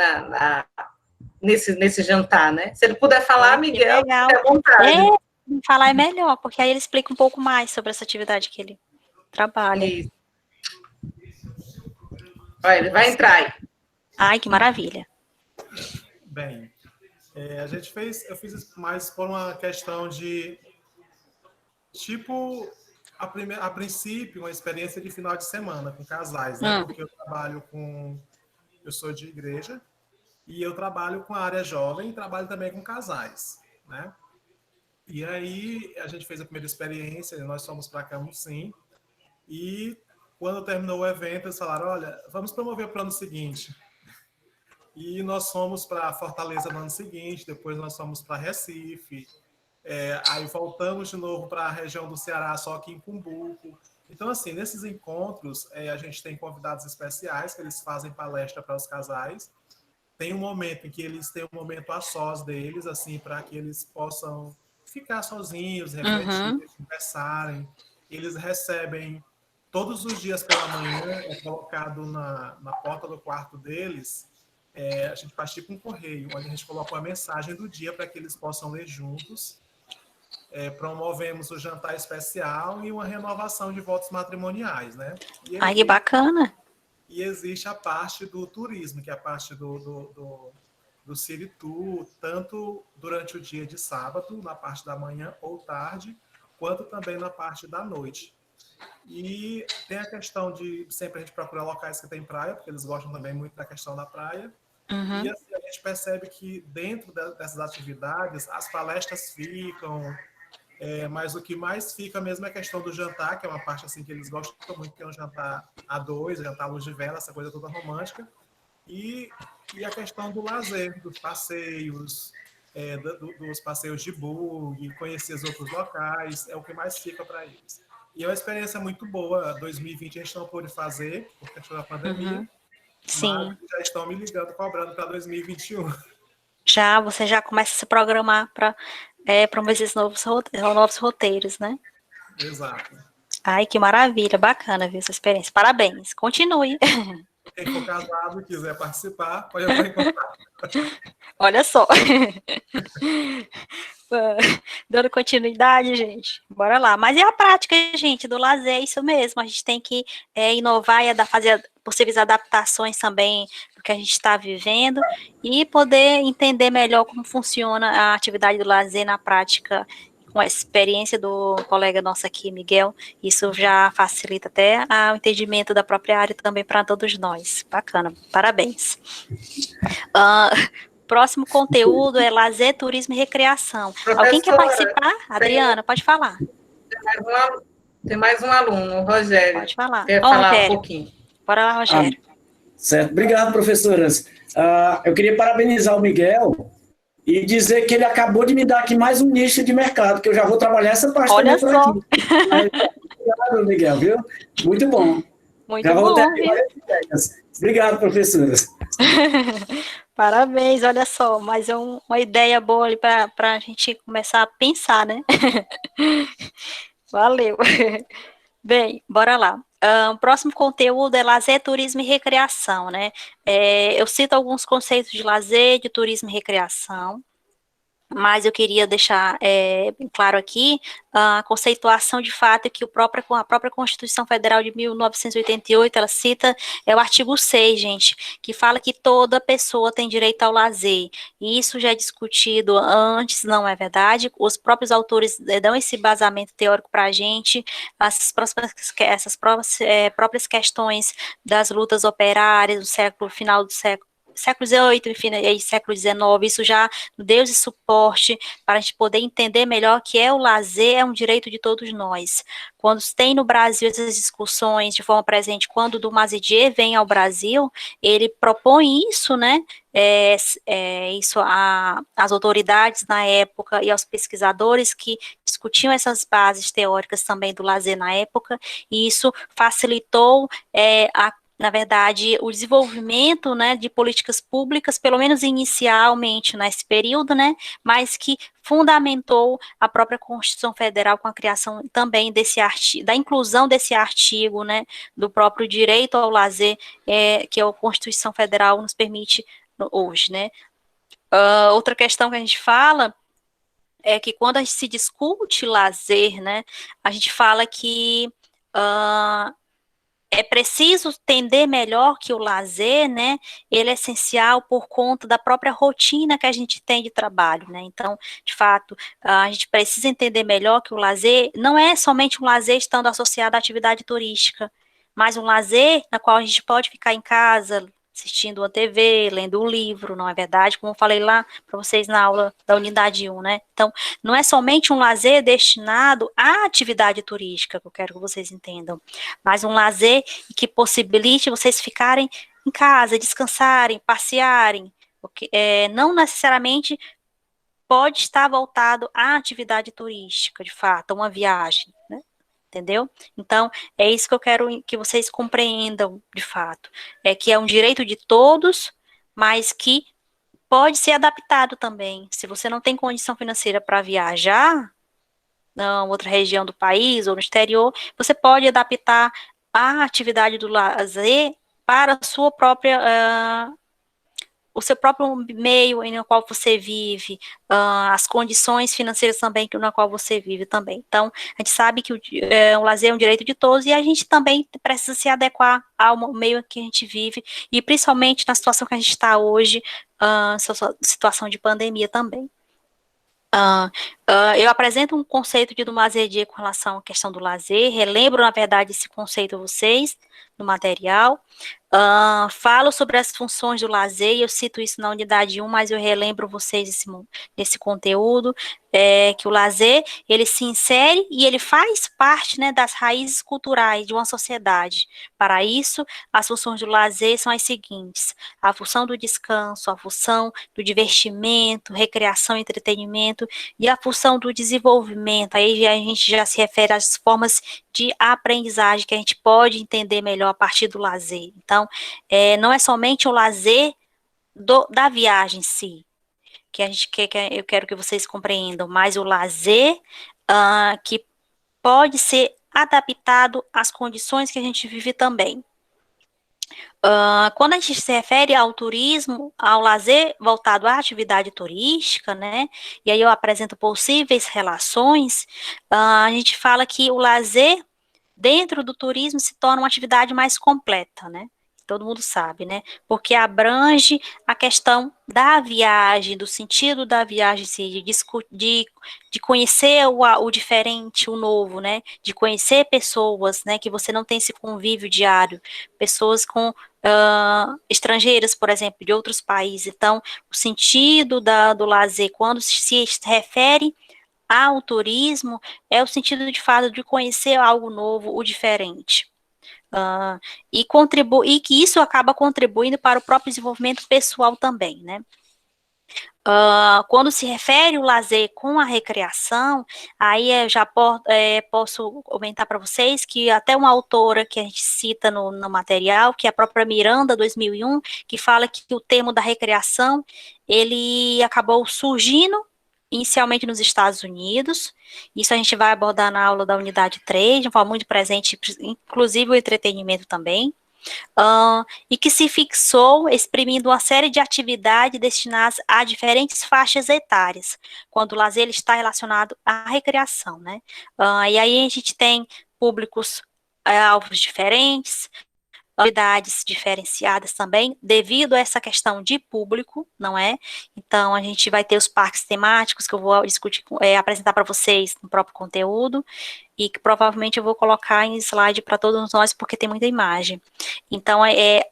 nesse jantar, né? Se ele puder falar, Miguel, fique à vontade. Falar é melhor, porque aí ele explica um pouco mais sobre essa atividade que ele trabalha. Isso. Ele vai entrar aí. Ai, que maravilha. Bem, eu fiz mais por uma questão de, tipo, a princípio, uma experiência de final de semana com casais, né? Porque eu sou de igreja e eu trabalho com a área jovem e trabalho também com casais, né? E aí a gente fez a primeira experiência, nós fomos para Camusim e quando terminou o evento, eles falaram, olha, vamos promover o plano seguinte. E nós fomos para Fortaleza no ano seguinte, depois nós fomos para Recife, aí voltamos de novo para a região do Ceará, só que em Cumbuco. Então, assim, nesses encontros, a gente tem convidados especiais, que eles fazem palestra para os casais. Tem um momento em que eles têm um momento a sós deles, assim, para que eles possam ficar sozinhos, refletir, conversarem. Eles recebem todos os dias pela manhã, colocado na porta do quarto deles, a gente faz tipo um correio, onde a gente coloca uma mensagem do dia para que eles possam ler juntos. Promovemos o jantar especial e uma renovação de votos matrimoniais, né? Ai, que bacana! E existe a parte do turismo, que é a parte do do City Tour, tanto durante o dia de sábado, na parte da manhã ou tarde, quanto também na parte da noite. E tem a questão de sempre a gente procurar locais que tem praia, porque eles gostam também muito da questão da praia. Uhum. E assim, a gente percebe que dentro dessas atividades, as palestras ficam, mas o que mais fica mesmo é a questão do jantar, que é uma parte assim que eles gostam muito, que é um jantar a dois, jantar à luz de vela, essa coisa toda romântica. E a questão do lazer, dos passeios, dos passeios de bug, conhecer os outros locais, é o que mais fica para eles. E é uma experiência muito boa. 2020 a gente não pôde fazer, por questão da pandemia, Sim. mas já estão me ligando, cobrando para 2021. Você já começa a se programar para esses novos roteiros, né? Exato. Ai, que maravilha, bacana ver essa experiência. Parabéns, continue. Quem for casado e quiser participar, pode entrar em contato. Olha só. Dando continuidade, gente. Bora lá. Mas e a prática, gente, do lazer? É isso mesmo. A gente tem que inovar e fazer possíveis adaptações também do que a gente está vivendo e poder entender melhor como funciona a atividade do lazer na prática. Com a experiência do colega nosso aqui, Miguel, isso já facilita até o entendimento da própria área também para todos nós. Bacana, parabéns. Próximo conteúdo é lazer, turismo e recreação. Professora, alguém quer participar? Adriana, pode falar. Tem mais um aluno, o Rogério. Pode falar. Quer falar Rogério. um pouquinho. Bora lá, Rogério. Certo. Obrigado, professoras. Eu queria parabenizar o Miguel e dizer que ele acabou de me dar aqui mais um nicho de mercado, que eu já vou trabalhar essa parte Olha também só. por aqui. Obrigado, Miguel, viu? Muito bom. Muito já vou bom, ter aqui viu? várias ideias. Obrigado, professoras. Parabéns, olha só, mas é uma ideia boa ali para a gente começar a pensar, né? Valeu. Bem, bora lá. O próximo conteúdo é lazer, turismo e recreação, né? Eu cito alguns conceitos de lazer, de turismo e recreação, mas eu queria deixar bem claro aqui a conceituação de fato que a própria Constituição Federal de 1988, ela cita, o artigo 6, gente, que fala que toda pessoa tem direito ao lazer, e isso já é discutido antes, não é verdade? Os próprios autores dão esse embasamento teórico para a gente, essas próprias questões das lutas operárias no final do século XVIII, enfim, e século XIX, isso já deu esse suporte para a gente poder entender melhor que o lazer é um direito de todos nós. Quando tem no Brasil essas discussões de forma presente, quando o Dumas-Idier vem ao Brasil, ele propõe isso, né, isso às autoridades na época e aos pesquisadores que discutiam essas bases teóricas também do lazer na época, e isso facilitou na verdade, o desenvolvimento, né, de políticas públicas, pelo menos inicialmente nesse período, né, mas que fundamentou a própria Constituição Federal com a criação também da inclusão desse artigo, né, do próprio direito ao lazer, que a Constituição Federal nos permite hoje, né. Outra questão que a gente fala é que quando a gente se discute lazer, né, a gente fala que é preciso entender melhor que o lazer, né, ele é essencial por conta da própria rotina que a gente tem de trabalho, né, então, de fato, a gente precisa entender melhor que o lazer não é somente um lazer estando associado à atividade turística, mas um lazer na qual a gente pode ficar em casa, assistindo uma TV, lendo um livro, não é verdade? Como eu falei lá para vocês na aula da unidade 1, né? Então, não é somente um lazer destinado à atividade turística, que eu quero que vocês entendam, mas um lazer que possibilite vocês ficarem em casa, descansarem, passearem, porque não necessariamente pode estar voltado à atividade turística, de fato, uma viagem, né? Entendeu? Então, é isso que eu quero que vocês compreendam, de fato. Que é um direito de todos, mas que pode ser adaptado também. Se você não tem condição financeira para viajar em outra região do país ou no exterior, você pode adaptar a atividade do lazer para a sua própria o seu próprio meio no qual você vive, as condições financeiras também na qual você vive também. Então, a gente sabe que o lazer é um direito de todos e a gente também precisa se adequar ao meio que a gente vive e principalmente na situação que a gente está hoje, situação de pandemia também. Eu apresento um conceito do lazer com relação à questão do lazer, relembro, na verdade, esse conceito a vocês no material. Falo sobre as funções do lazer, e eu cito isso na unidade 1, mas eu relembro vocês esse conteúdo, que o lazer, ele se insere e ele faz parte, né, das raízes culturais de uma sociedade. Para isso, as funções do lazer são as seguintes: a função do descanso, a função do divertimento, recreação e entretenimento, e a função do desenvolvimento. Aí a gente já se refere às formas de aprendizagem que a gente pode entender melhor a partir do lazer. Então, não é somente o lazer da viagem em si, que eu quero que vocês compreendam, mas o lazer que pode ser adaptado às condições que a gente vive também. Quando a gente se refere ao turismo, ao lazer voltado à atividade turística, né, e aí eu apresento possíveis relações, a gente fala que o lazer dentro do turismo se torna uma atividade mais completa, né? Todo mundo sabe, né? Porque abrange a questão da viagem, do sentido da viagem, de conhecer o diferente, o novo, né? De conhecer pessoas, né? Que você não tem esse convívio diário, pessoas com estrangeiras, por exemplo, de outros países. Então, o sentido do lazer, quando se refere ao turismo, é o sentido de fato de conhecer algo novo, o diferente. E que isso acaba contribuindo para o próprio desenvolvimento pessoal também, né? Quando se refere o lazer com a recreação, aí eu já posso comentar para vocês que até uma autora que a gente cita no material, que é a própria Miranda, 2001, que fala que o termo da recreação, ele acabou surgindo inicialmente nos Estados Unidos. Isso a gente vai abordar na aula da unidade 3, de uma forma muito presente, inclusive o entretenimento também. E que se fixou exprimindo uma série de atividades destinadas a diferentes faixas etárias, quando o lazer está relacionado à recreação, né? E aí a gente tem públicos alvos diferentes, atividades diferenciadas também, devido a essa questão de público, não é? Então, a gente vai ter os parques temáticos, que eu vou discutir, apresentar para vocês no próprio conteúdo, e que provavelmente eu vou colocar em slide para todos nós, porque tem muita imagem. Então,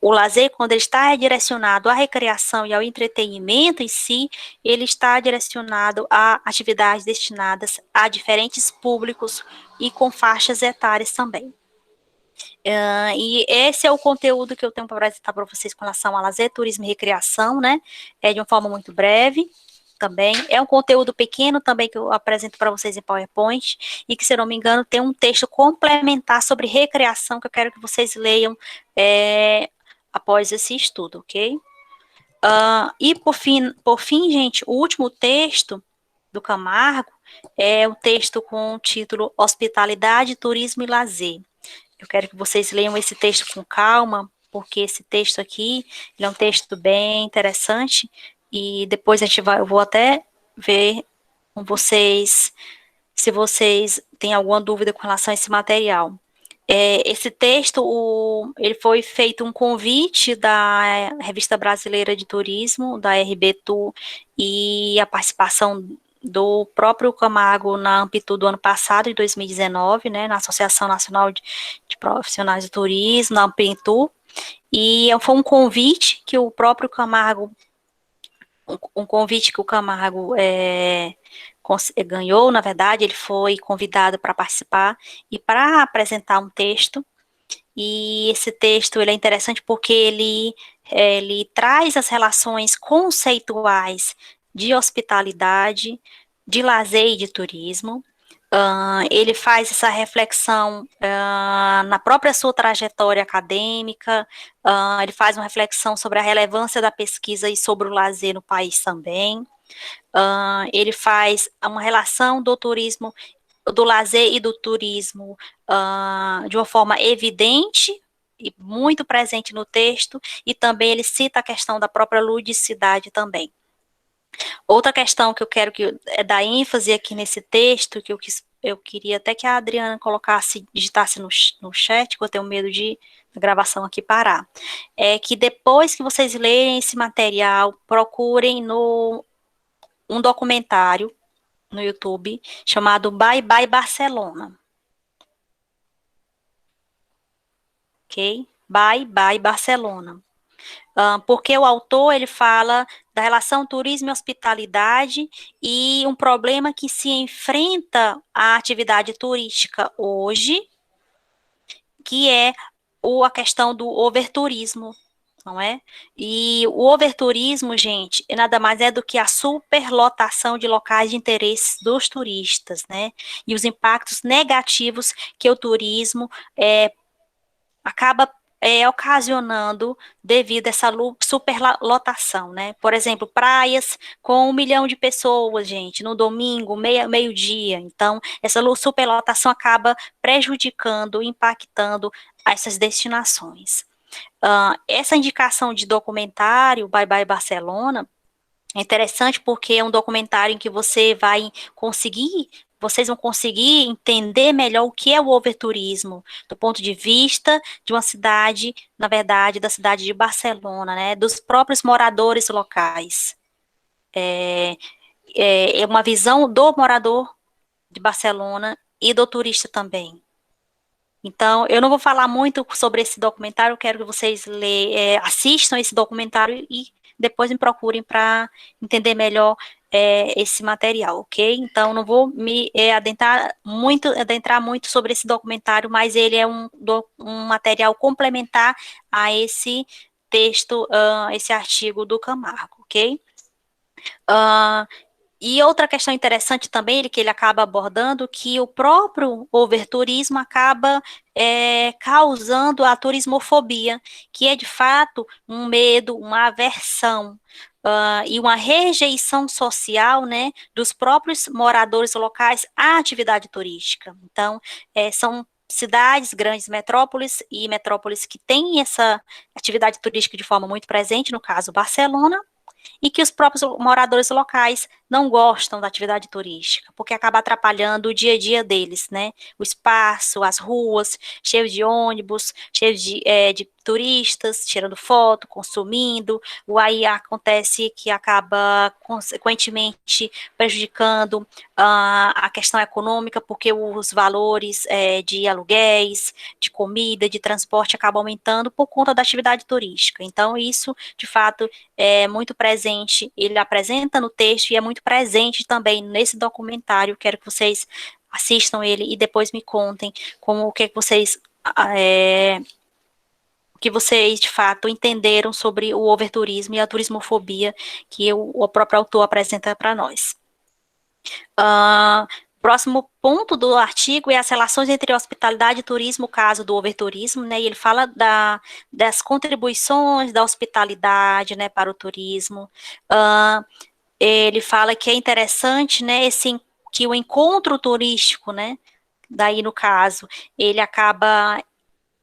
o lazer, quando ele está direcionado à recreação e ao entretenimento em si, ele está direcionado a atividades destinadas a diferentes públicos e com faixas etárias também. E esse é o conteúdo que eu tenho para apresentar para vocês com relação a lazer, turismo e recreação, né? De uma forma muito breve também. É um conteúdo pequeno também que eu apresento para vocês em PowerPoint e que, se eu não me engano, tem um texto complementar sobre recreação que eu quero que vocês leiam após esse estudo, ok? E por fim, gente, o último texto do Camargo é o texto com o título Hospitalidade, Turismo e Lazer. Eu quero que vocês leiam esse texto com calma, porque esse texto aqui, ele é um texto bem interessante, e depois eu vou até ver com vocês, se vocês têm alguma dúvida com relação a esse material. Esse texto, ele foi feito um convite da Revista Brasileira de Turismo, da RBTU, e a participação do próprio Camargo na Ampitu do ano passado, em 2019, né, na Associação Nacional de Profissionais de Turismo, na Ampitu, e foi um convite que o próprio Camargo, ganhou, na verdade, ele foi convidado para participar e para apresentar um texto, e esse texto ele é interessante porque ele traz as relações conceituais de hospitalidade, de lazer e de turismo. Ele faz essa reflexão na própria sua trajetória acadêmica, ele faz uma reflexão sobre a relevância da pesquisa e sobre o lazer no país também. Ele faz uma relação do turismo, do lazer e do turismo de uma forma evidente, e muito presente no texto, e também ele cita a questão da própria ludicidade também. Outra questão que eu quero dar ênfase aqui nesse texto, que eu queria até que a Adriana digitasse no chat, que eu tenho medo de a gravação aqui parar, é que depois que vocês lerem esse material, procurem um documentário no YouTube chamado Bye Bye Barcelona. Ok? Bye Bye Barcelona. Porque o autor, ele fala da relação turismo e hospitalidade e um problema que se enfrenta a atividade turística hoje, que é a questão do overturismo, não é? E o overturismo, gente, nada mais é do que a superlotação de locais de interesse dos turistas, né? E os impactos negativos que o turismo acaba ocasionando devido a essa superlotação, né? Por exemplo, praias com 1 milhão de pessoas, gente, no domingo, meio-dia. Então, essa superlotação acaba prejudicando, impactando essas destinações. Essa indicação de documentário, Bye Bye Barcelona, é interessante porque é um documentário em que vocês vão conseguir entender melhor o que é o overturismo, do ponto de vista de uma cidade, na verdade, da cidade de Barcelona, né, dos próprios moradores locais. É uma visão do morador de Barcelona e do turista também. Então, eu não vou falar muito sobre esse documentário, eu quero que vocês assistam esse documentário e depois me procurem para entender melhor esse material, ok? Então, não vou me adentrar muito sobre esse documentário, mas ele é um material complementar a esse texto, esse artigo do Camargo, ok? E outra questão interessante também, que ele acaba abordando, que o próprio overturismo acaba causando a turismofobia, que é, de fato, um medo, uma aversão e uma rejeição social, né, dos próprios moradores locais à atividade turística. Então, são cidades, grandes metrópoles e metrópoles que têm essa atividade turística de forma muito presente, no caso, Barcelona, e que os próprios moradores locais não gostam da atividade turística, porque acaba atrapalhando o dia a dia deles, né? O espaço, as ruas, cheios de ônibus, cheios de turistas, tirando foto, consumindo, aí acontece que acaba, consequentemente, prejudicando a questão econômica, porque os valores de aluguéis, de comida, de transporte acabam aumentando por conta da atividade turística. Então, isso, de fato, é muito presente, ele apresenta no texto e é muito presente também nesse documentário. Quero que vocês assistam ele e depois me contem o que vocês de fato entenderam sobre o overturismo e a turismofobia que o próprio autor apresenta para nós. Próximo ponto do artigo é as relações entre hospitalidade e turismo, o caso do overturismo, né, e ele fala das contribuições da hospitalidade, né, para o turismo. Ele fala que é interessante, né, que o encontro turístico, né, daí no caso, ele acaba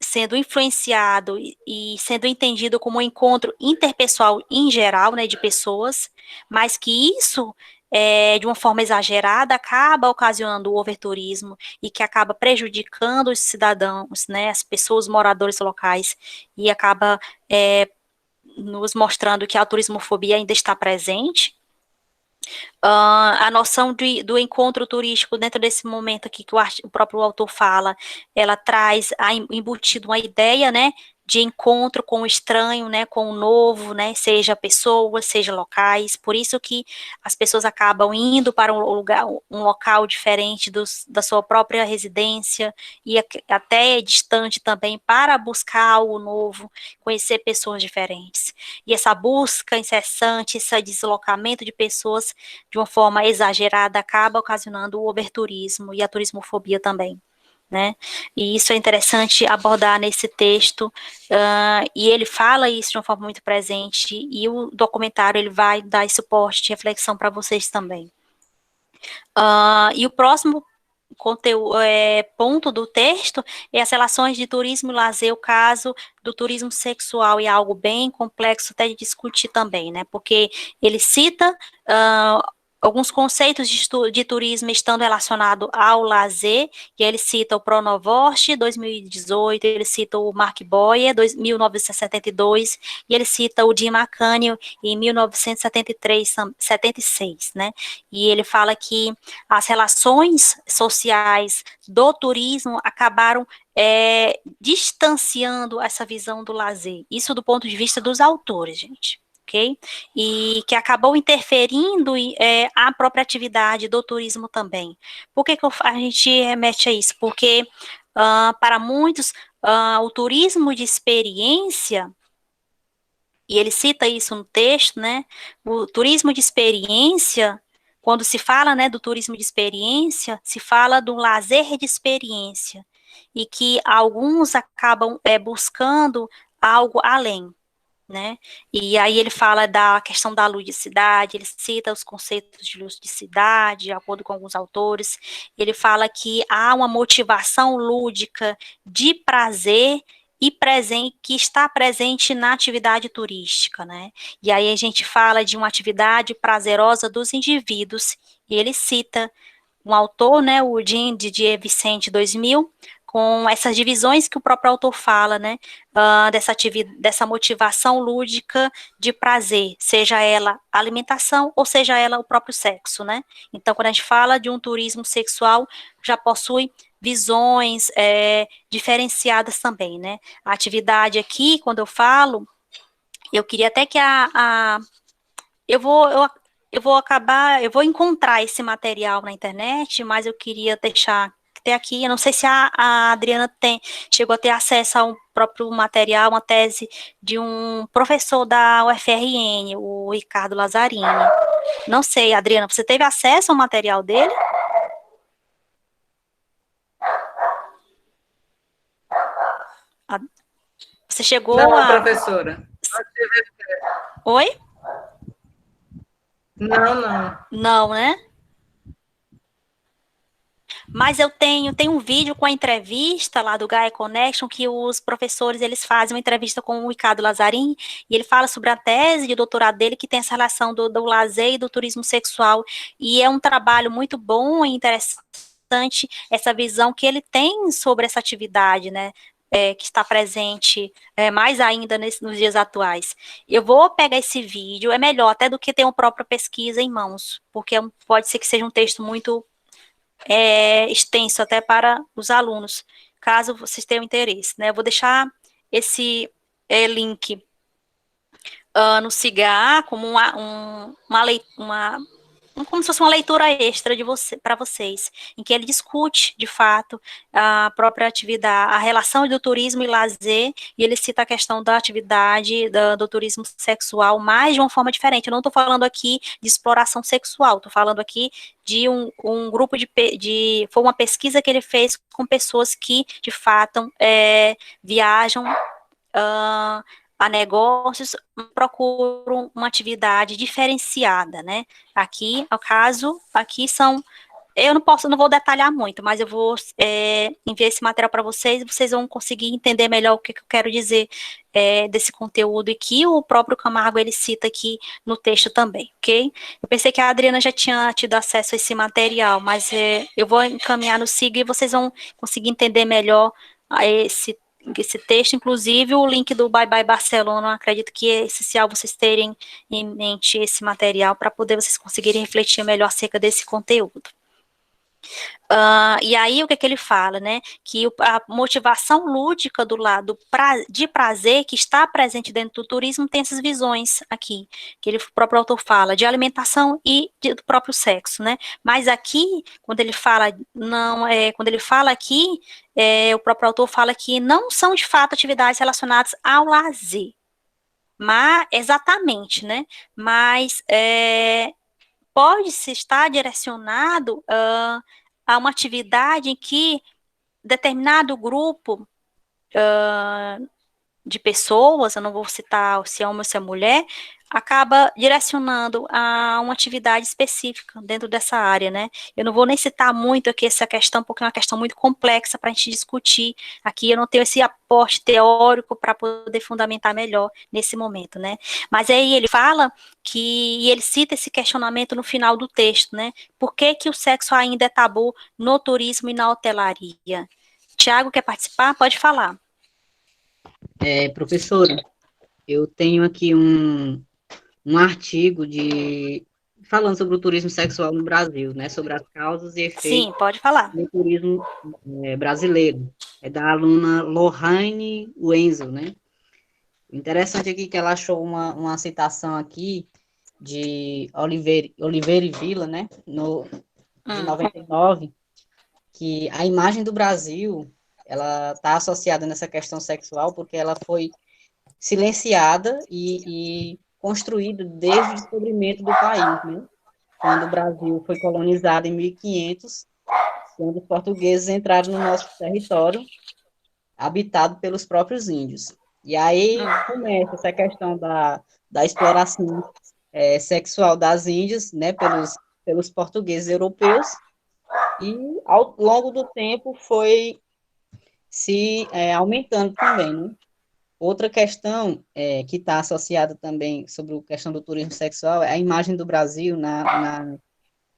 sendo influenciado e sendo entendido como um encontro interpessoal em geral, né, de pessoas, mas que isso, de uma forma exagerada, acaba ocasionando o overturismo e que acaba prejudicando os cidadãos, né, as pessoas, moradores locais, e acaba nos mostrando que a turismofobia ainda está presente. A noção do encontro turístico dentro desse momento aqui que o próprio autor fala, ela traz embutido uma ideia, né, de encontro com o estranho, né, com o novo, né, seja pessoas, seja locais, por isso que as pessoas acabam indo para um local diferente da sua própria residência, e até distante também, para buscar algo novo, conhecer pessoas diferentes. E essa busca incessante, esse deslocamento de pessoas de uma forma exagerada, acaba ocasionando o overturismo e a turismofobia também, né? E isso é interessante abordar nesse texto, e ele fala isso de uma forma muito presente, e o documentário ele vai dar esse suporte de reflexão para vocês também. E o próximo conteúdo, ponto do texto é as relações de turismo e lazer, o caso do turismo sexual, e algo bem complexo até de discutir também, né? Porque ele cita alguns conceitos de turismo estando relacionado ao lazer, e ele cita o Pronovost, 2018, ele cita o Mark Boyer, 1972, e ele cita o Jim McCann, em 1973, 76, né? E ele fala que as relações sociais do turismo acabaram distanciando essa visão do lazer. Isso do ponto de vista dos autores, gente. Ok? E que acabou interferindo a própria atividade do turismo também. Por que a gente remete a isso? Porque para muitos o turismo de experiência, e ele cita isso no texto, né? O turismo de experiência, quando se fala, né, do turismo de experiência, se fala do lazer de experiência, e que alguns acabam buscando algo além, né? E aí ele fala da questão da ludicidade, ele cita os conceitos de ludicidade, de acordo com alguns autores, ele fala que há uma motivação lúdica de prazer e presente, que está presente na atividade turística, né? E aí a gente fala de uma atividade prazerosa dos indivíduos, e ele cita um autor, né, o Jean Didier Vicente 2000, com essas divisões que o próprio autor fala, né, dessa motivação lúdica de prazer, seja ela alimentação ou seja ela o próprio sexo, né? Então, quando a gente fala de um turismo sexual, já possui visões diferenciadas também, né? A atividade aqui, quando eu falo, eu queria até que eu vou encontrar esse material na internet, mas eu queria deixar até aqui. Eu não sei se a Adriana chegou a ter acesso a um próprio material, uma tese de um professor da UFRN, o Ricardo Lazzarini. Não sei, Adriana, você teve acesso ao material dele? Você chegou Não, professora. Oi? Não. Não, né? Mas eu tenho um vídeo com a entrevista lá do Gaia Connection, que os professores, eles fazem uma entrevista com o Ricardo Lazzarini, e ele fala sobre a tese de doutorado dele, que tem essa relação do lazer e do turismo sexual, e é um trabalho muito bom e interessante, essa visão que ele tem sobre essa atividade, né, que está presente mais ainda nos dias atuais. Eu vou pegar esse vídeo, é melhor até do que ter uma própria pesquisa em mãos, porque pode ser que seja um texto muito extenso até para os alunos, caso vocês tenham interesse, né? Eu vou deixar esse link no Cigar como como se fosse uma leitura extra para vocês, em que ele discute, de fato, a própria atividade, a relação do turismo e lazer, e ele cita a questão da atividade do turismo sexual, mas de uma forma diferente. Eu não estou falando aqui de exploração sexual, estou falando aqui de um grupo foi uma pesquisa que ele fez com pessoas que, de fato, viajam a negócios, procuram uma atividade diferenciada, né? Aqui, ao caso, eu não vou detalhar muito, mas eu vou enviar esse material para vocês, e vocês vão conseguir entender melhor o que eu quero dizer desse conteúdo, e que o próprio Camargo, ele cita aqui no texto também, ok? Eu pensei que a Adriana já tinha tido acesso a esse material, mas eu vou encaminhar no SIG e vocês vão conseguir entender melhor esse texto, inclusive o link do Bye Bye Barcelona. Acredito que é essencial vocês terem em mente esse material para poder vocês conseguirem refletir melhor acerca desse conteúdo. E aí, o que ele fala, né? Que a motivação lúdica do lado de prazer que está presente dentro do turismo tem essas visões aqui, que o próprio autor fala, de alimentação e do próprio sexo, né? Mas aqui, quando ele fala, aqui, o próprio autor fala que não são, de fato, atividades relacionadas ao lazer. Mas, exatamente, né? Mas pode-se estar direcionado a uma atividade em que determinado grupo de pessoas, eu não vou citar se é homem ou se é mulher, acaba direcionando a uma atividade específica dentro dessa área, né? Eu não vou nem citar muito aqui essa questão, porque é uma questão muito complexa para a gente discutir. Aqui eu não tenho esse aporte teórico para poder fundamentar melhor nesse momento, né? Mas aí ele fala e ele cita esse questionamento no final do texto, né? Por que que o sexo ainda é tabu no turismo e na hotelaria? Tiago, quer participar? Pode falar. Professora, eu tenho aqui um artigo falando sobre o turismo sexual no Brasil, né, sobre as causas e efeitos Sim, pode falar. do turismo brasileiro. É da aluna Lohane Wenzel, né? Interessante aqui que ela achou uma citação aqui de Oliveira e Villa, né, de 99, que a imagem do Brasil, ela está associada nessa questão sexual porque ela foi silenciada e construída desde o descobrimento do país, né? Quando o Brasil foi colonizado em 1500, quando os portugueses entraram no nosso território, habitado pelos próprios índios. E aí começa essa questão da exploração sexual das índias, né, pelos portugueses europeus, e ao longo do tempo foi se aumentando também, né? Outra questão que está associada também sobre a questão do turismo sexual é a imagem do Brasil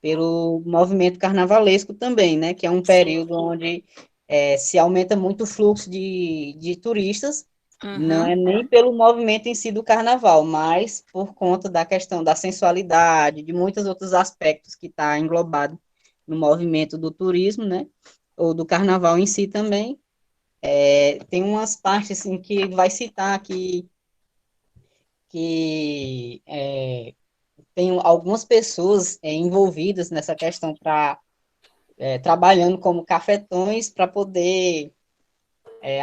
pelo movimento carnavalesco também, né? Que é um período onde se aumenta muito o fluxo de turistas, não é nem pelo movimento em si do carnaval, mas por conta da questão da sensualidade, de muitos outros aspectos que está englobado no movimento do turismo, né? Ou do carnaval em si também. Tem umas partes assim, que vai citar que tem algumas pessoas envolvidas nessa questão trabalhando como cafetões para poder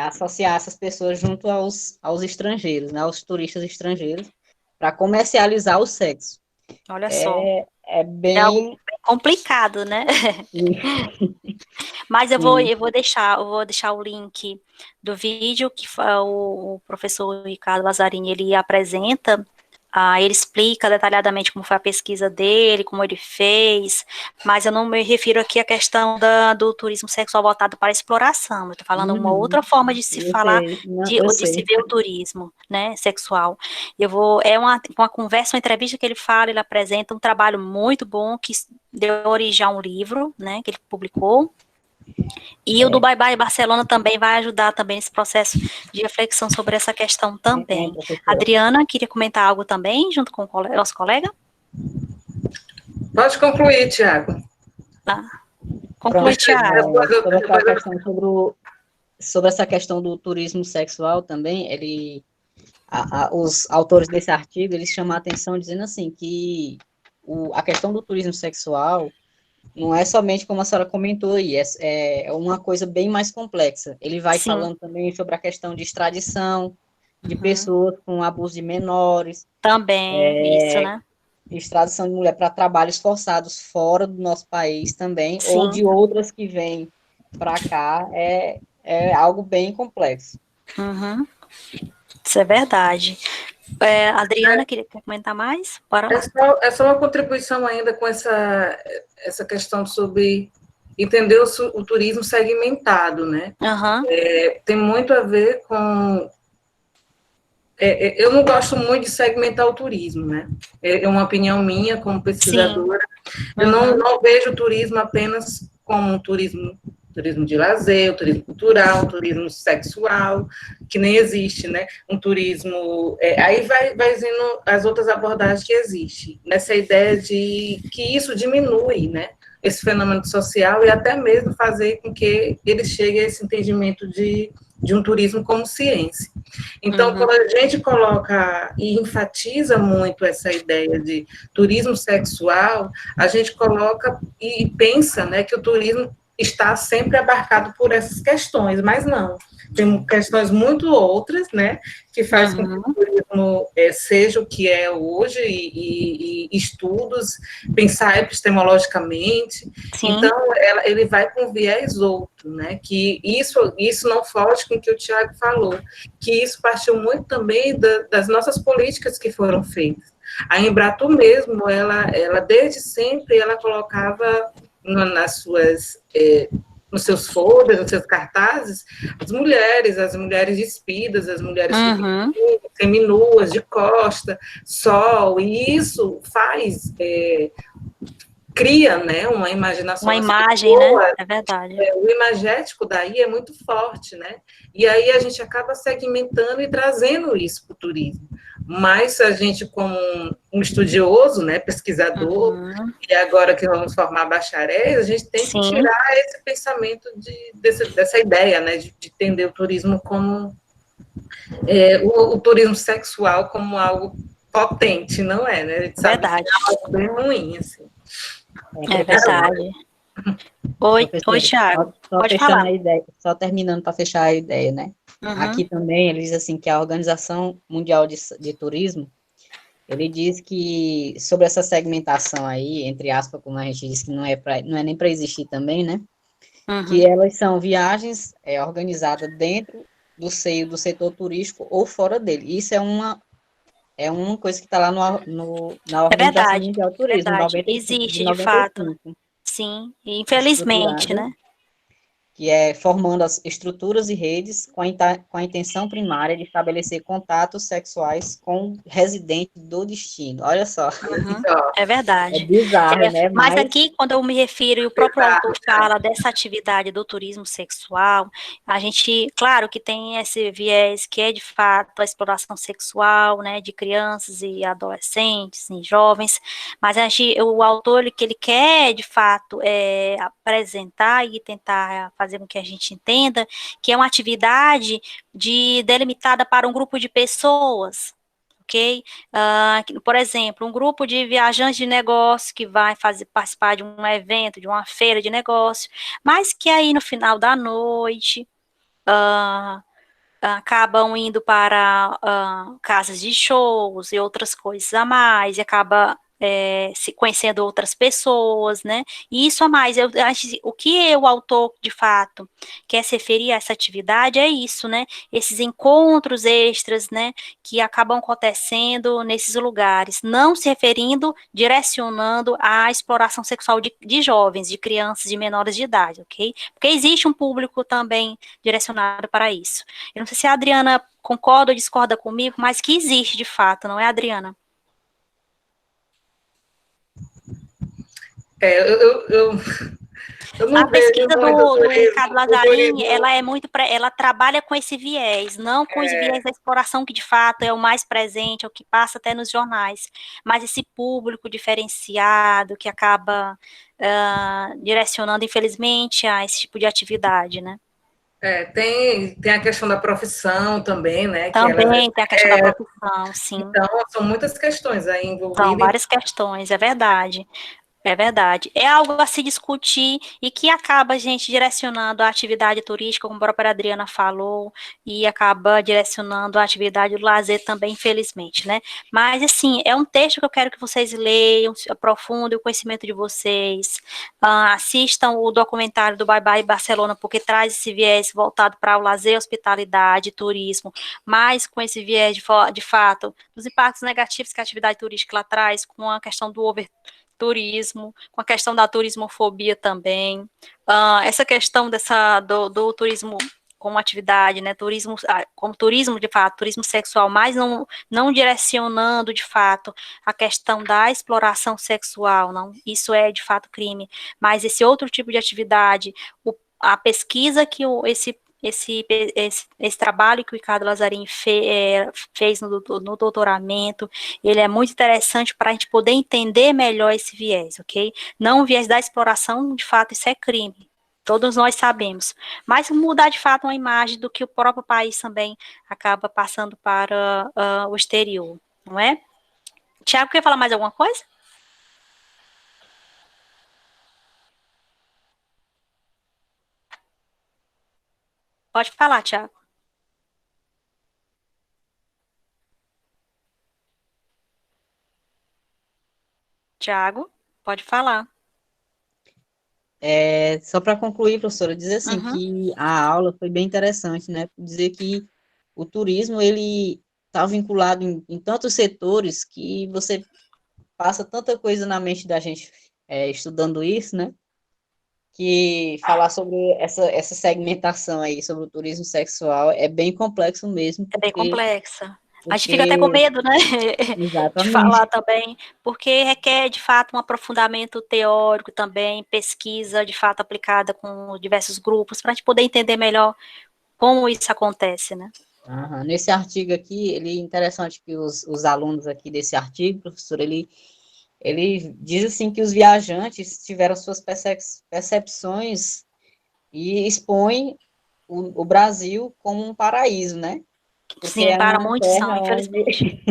associar essas pessoas junto aos estrangeiros, né, aos turistas estrangeiros, para comercializar o sexo. Olha só. É bem... É algo bem complicado, né? Mas eu vou deixar o link do vídeo que o professor Ricardo Lazzarini ele apresenta. Ele explica detalhadamente como foi a pesquisa dele, como ele fez, mas eu não me refiro aqui à questão do turismo sexual voltado para a exploração. Eu estou falando uma outra forma de se falar, de se ver o turismo, né, sexual. É uma conversa, uma entrevista que ele fala, ele apresenta um trabalho muito bom que deu origem a um livro, né, que ele publicou. E o do Bye Bye Barcelona também vai ajudar também nesse processo de reflexão sobre essa questão também. Adriana, queria comentar algo também, junto com o nosso colega? Pode concluir, Tiago. Conclui, Tiago. Sobre essa questão do turismo sexual também, os autores desse artigo, eles chamam a atenção dizendo assim, que a questão do turismo sexual não é somente como a senhora comentou aí, é uma coisa bem mais complexa. Ele vai falando também sobre a questão de extradição de pessoas com abuso de menores. Também, isso, né? Extradição de mulher para trabalhos forçados fora do nosso país também, ou de outras que vêm para cá, é algo bem complexo. Isso é verdade. Adriana, queria comentar mais? Bora lá. É só uma contribuição ainda com essa questão sobre entender o turismo segmentado, né? Tem muito a ver com... eu não gosto muito de segmentar o turismo, né? É uma opinião minha como pesquisadora. Eu não vejo o turismo apenas como um turismo de lazer, o turismo cultural, o turismo sexual, que nem existe, né? Um turismo... aí vai vindo as outras abordagens que existem, nessa ideia de que isso diminui, né? Esse fenômeno social e até mesmo fazer com que ele chegue a esse entendimento de um turismo como ciência. Então, quando a gente coloca e enfatiza muito essa ideia de turismo sexual, a gente coloca e pensa, né, que o turismo está sempre abarcado por essas questões, mas não. Tem questões muito outras, né, que faz com que o turismo seja o que é hoje, e estudos, pensar epistemologicamente. Sim. Então, ele vai com viés outro, né, que isso não foge com o que o Tiago falou, que isso partiu muito também das nossas políticas que foram feitas. A Embratur mesmo, ela desde sempre, ela colocava nos seus folders, nos seus cartazes, as mulheres despidas, as mulheres seminuas, de costa, sol, e isso cria, né, uma imaginação. Uma imagem, né? É verdade. O imagético daí é muito forte, né? E aí a gente acaba segmentando e trazendo isso para o turismo. Mas a gente, como um estudioso, né, pesquisador, e agora que vamos formar bacharéis, a gente tem que tirar esse pensamento dessa ideia, né, de entender o turismo como o turismo sexual como algo potente, não é, né? A gente sabe verdade. que é algo bem ruim, assim. É verdade. Oi, Thiago. Pode falar. Só terminando para fechar a ideia, né? Aqui também ele diz assim que a Organização Mundial de Turismo, ele diz que sobre essa segmentação aí, entre aspas, como a gente diz que não é nem para existir também, né? Que elas são viagens organizadas dentro do seio do setor turístico ou fora dele. Isso é uma coisa que está lá na Organização Mundial do Turismo, verdade. 95, Existe, de de fato. 95. Sim, infelizmente, né? Que é formando as estruturas e redes com a intenção primária de estabelecer contatos sexuais com residentes do destino. Olha só. É verdade. É bizarro, né? Mas aqui, quando eu me refiro, e o próprio autor fala dessa atividade do turismo sexual, a gente, claro que tem esse viés que é, de fato, a exploração sexual, né, de crianças e adolescentes e jovens, mas o autor, que ele quer, de fato, apresentar e tentar fazer com que a gente entenda que é uma atividade delimitada para um grupo de pessoas, ok? Por exemplo, um grupo de viajantes de negócio que vai participar de um evento, de uma feira de negócio, mas que aí no final da noite acabam indo para casas de shows e outras coisas a mais, e acaba se conhecendo outras pessoas, né? E isso a mais, o que o autor, de fato, quer se referir a essa atividade é isso, né? Esses encontros extras, né? Que acabam acontecendo nesses lugares, não se referindo, direcionando à exploração sexual de jovens, de crianças, de menores de idade, ok? Porque existe um público também direcionado para isso. Eu não sei se a Adriana concorda ou discorda comigo, mas que existe de fato, não é, Adriana? Eu não a pesquisa vejo do Ricardo Lazzarini, ela trabalha com esse viés, não com os viés da exploração, que de fato é o mais presente, é o que passa até nos jornais, mas esse público diferenciado que acaba direcionando, infelizmente, a esse tipo de atividade, né? Tem a questão da profissão também, né? Também tem a questão da profissão, sim. Então, são muitas questões aí envolvidas. São várias questões, é verdade. É verdade. É algo a se discutir e que acaba a gente direcionando a atividade turística, como a própria Adriana falou, e acaba direcionando a atividade do lazer também, infelizmente, né? Mas, assim, é um texto que eu quero que vocês leiam, aprofundem o conhecimento de vocês, assistam o documentário do Bye Bye Barcelona, porque traz esse viés voltado para o lazer, hospitalidade, turismo, mas com esse viés, de fato, dos impactos negativos que a atividade turística lá traz, com a questão do turismo, com a questão da turismofobia também, essa questão do turismo como atividade, né, turismo, como turismo de fato, turismo sexual, mas não direcionando de fato a questão da exploração sexual, não, isso é de fato crime, mas esse outro tipo de atividade, a pesquisa que esse trabalho que o Ricardo Lazzarini fez no doutoramento, ele é muito interessante para a gente poder entender melhor esse viés, ok? Não o viés da exploração, de fato, isso é crime. Todos nós sabemos. Mas mudar, de fato, uma imagem do que o próprio país também acaba passando para o exterior, não é? Tiago, quer falar mais alguma coisa? Pode falar, Tiago. Tiago, pode falar. Só para concluir, professora, dizer assim que a aula foi bem interessante, né? Dizer que o turismo, ele está vinculado em tantos setores que você passa tanta coisa na mente da gente estudando isso, né? Que falar sobre essa segmentação aí, sobre o turismo sexual, é bem complexo mesmo, É bem porque... complexa. A gente fica até com medo, né, de falar também, porque requer, de fato, um aprofundamento teórico também, pesquisa, de fato, aplicada com diversos grupos, para a gente poder entender melhor como isso acontece, né? Nesse artigo aqui, ele é interessante que os alunos aqui desse artigo, professor, ele diz assim que os viajantes tiveram suas percepções e expõem o Brasil como um paraíso, né? Porque sim, para muitos são, infelizmente.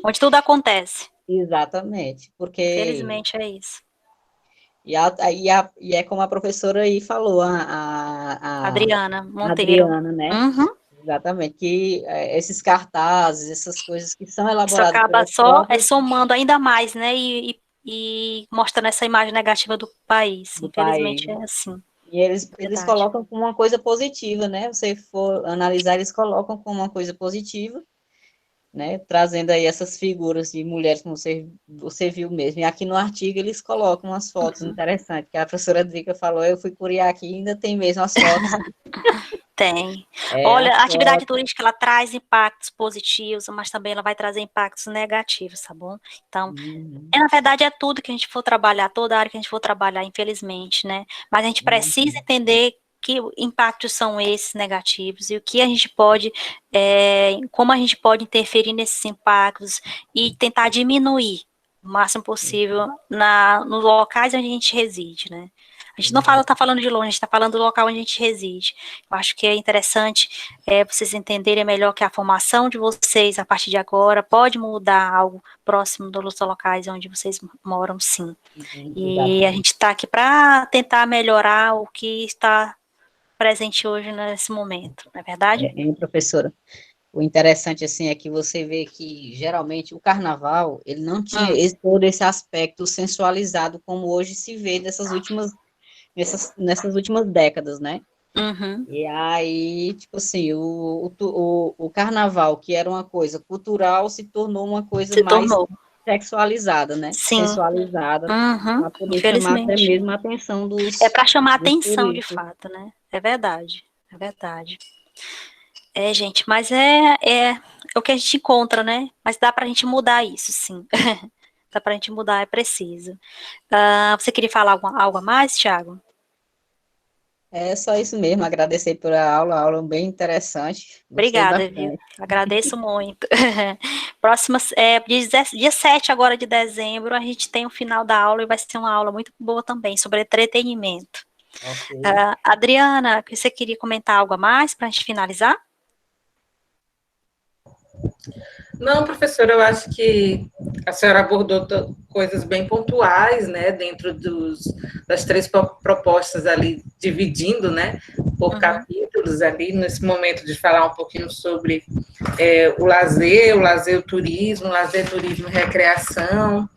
Onde tudo acontece. Exatamente, porque... Infelizmente é isso. E é como a professora aí falou, a Adriana Monteiro. Adriana, né? Exatamente, que esses cartazes, essas coisas que são elaboradas... Isso acaba só somando ainda mais, né? E mostrando essa imagem negativa do país. Infelizmente é assim. E eles colocam como uma coisa positiva, né? Se for analisar, eles colocam como uma coisa positiva, né? Trazendo aí essas figuras de mulheres, como você viu mesmo. E aqui no artigo eles colocam umas fotos interessantes, que a professora Drica falou, eu fui curiar aqui e ainda tem mesmo as fotos. Tem. Olha, a atividade turística, ela traz impactos positivos, mas também ela vai trazer impactos negativos, tá bom? Então, na verdade, é tudo que a gente for trabalhar, toda área que a gente for trabalhar, infelizmente, né? Mas a gente precisa entender que impactos são esses negativos e o que a gente pode, como a gente pode interferir nesses impactos e tentar diminuir o máximo possível nos locais onde a gente reside, né? A gente não está falando de longe, a gente está falando do local onde a gente reside. Eu acho que é interessante vocês entenderem melhor que a formação de vocês, a partir de agora, pode mudar algo próximo dos locais onde vocês moram, sim. E a gente está aqui para tentar melhorar o que está presente hoje nesse momento, não é verdade? Professora, o interessante, assim, é que você vê que, geralmente, o carnaval, ele não tinha todo esse aspecto sensualizado como hoje se vê nessas últimas décadas, né? E aí, tipo assim, o carnaval, que era uma coisa cultural, se tornou uma coisa mais sexualizada, né? Sim. Sensualizada, para poder chamar até mesmo a atenção dos... É para chamar a atenção, de fato, né? É verdade, é verdade. Gente, mas é o que a gente encontra, né? Mas dá para a gente mudar isso, sim. Dá para a gente mudar, é preciso. Você queria falar algo a mais, Thiago? É só isso mesmo, agradecer pela aula bem interessante. Obrigada, viu? Agradeço muito. Próxima, dia 7 agora de dezembro, a gente tem o final da aula e vai ser uma aula muito boa também, sobre entretenimento. Okay. Adriana, você queria comentar algo a mais para a gente finalizar? Não, professora, eu acho que a senhora abordou coisas bem pontuais, né, dentro das 3 propostas ali, dividindo, né, por capítulos ali, nesse momento de falar um pouquinho sobre o lazer, o turismo e recreação,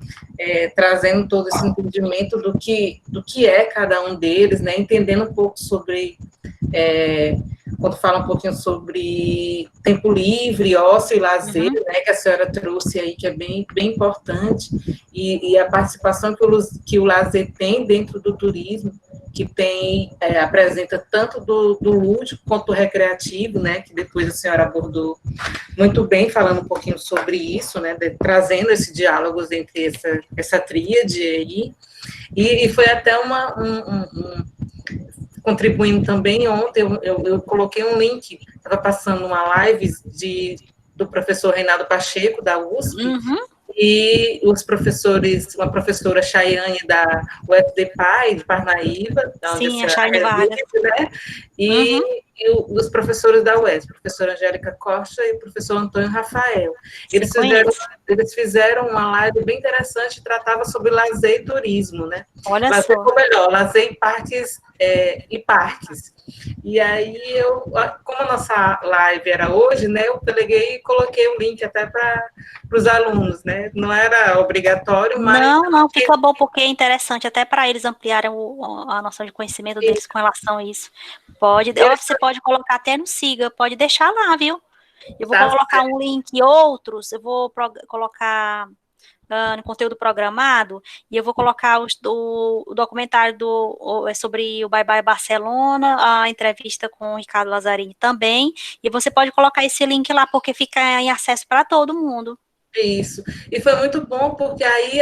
trazendo todo esse entendimento do que é cada um deles, né, entendendo um pouco sobre... quando fala um pouquinho sobre tempo livre, ócio e lazer, né, que a senhora trouxe aí, que é bem, bem importante, e a participação que o lazer tem dentro do turismo, que apresenta tanto do lúdico quanto do recreativo, né, que depois a senhora abordou muito bem, falando um pouquinho sobre isso, né, trazendo esse diálogo entre essa tríade aí, e foi até contribuindo também, ontem eu coloquei um link, estava passando uma live do professor Reinaldo Pacheco, da USP, e os professores, uma professora Chayane da UFDPAI, de Parnaíba, da Sim, a Chayane Vargas, né? E os professores da UES, professora Angélica Costa e o professor Antônio Rafael. Eles fizeram uma live bem interessante, tratava sobre lazer e turismo, né? Olha lazer, só. ou melhor, lazer em parques e parques. E aí, como a nossa live era hoje, né, eu peguei e coloquei o link até para os alunos, né? Não era obrigatório, mas... Não, fica bom, porque é interessante, até para eles ampliarem a noção de conhecimento deles com relação a isso. Você pode colocar até no Siga, pode deixar lá, viu? Eu vou colocar um link e outros, eu vou colocar no conteúdo programado, e eu vou colocar o documentário sobre o Bye Bye Barcelona, a entrevista com o Ricardo Lazzarini também, e você pode colocar esse link lá, porque fica em acesso para todo mundo. Isso, e foi muito bom, porque aí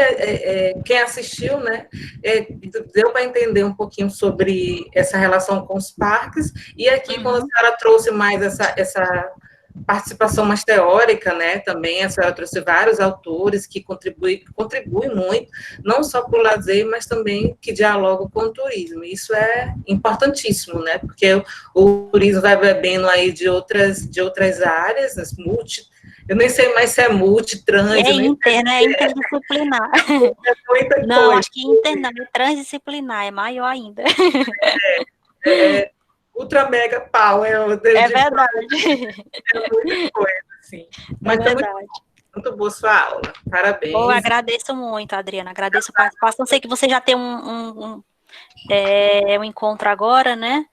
quem assistiu, né, deu para entender um pouquinho sobre essa relação com os parques, e aqui, quando a senhora trouxe mais essa participação mais teórica, né, também, a senhora trouxe vários autores que contribuem muito, não só para o lazer, mas também que dialogam com o turismo. Isso é importantíssimo, né, porque o turismo vai bebendo aí de outras áreas, eu nem sei mais se é trans... É interdisciplinar. É muita coisa. Não, acho que transdisciplinar é maior ainda. Ultra mega pau. É verdade. É muita coisa, assim. Mas é muito boa sua aula. Parabéns. Eu agradeço muito, Adriana. Agradeço a participação. Sei que você já tem um encontro agora, né?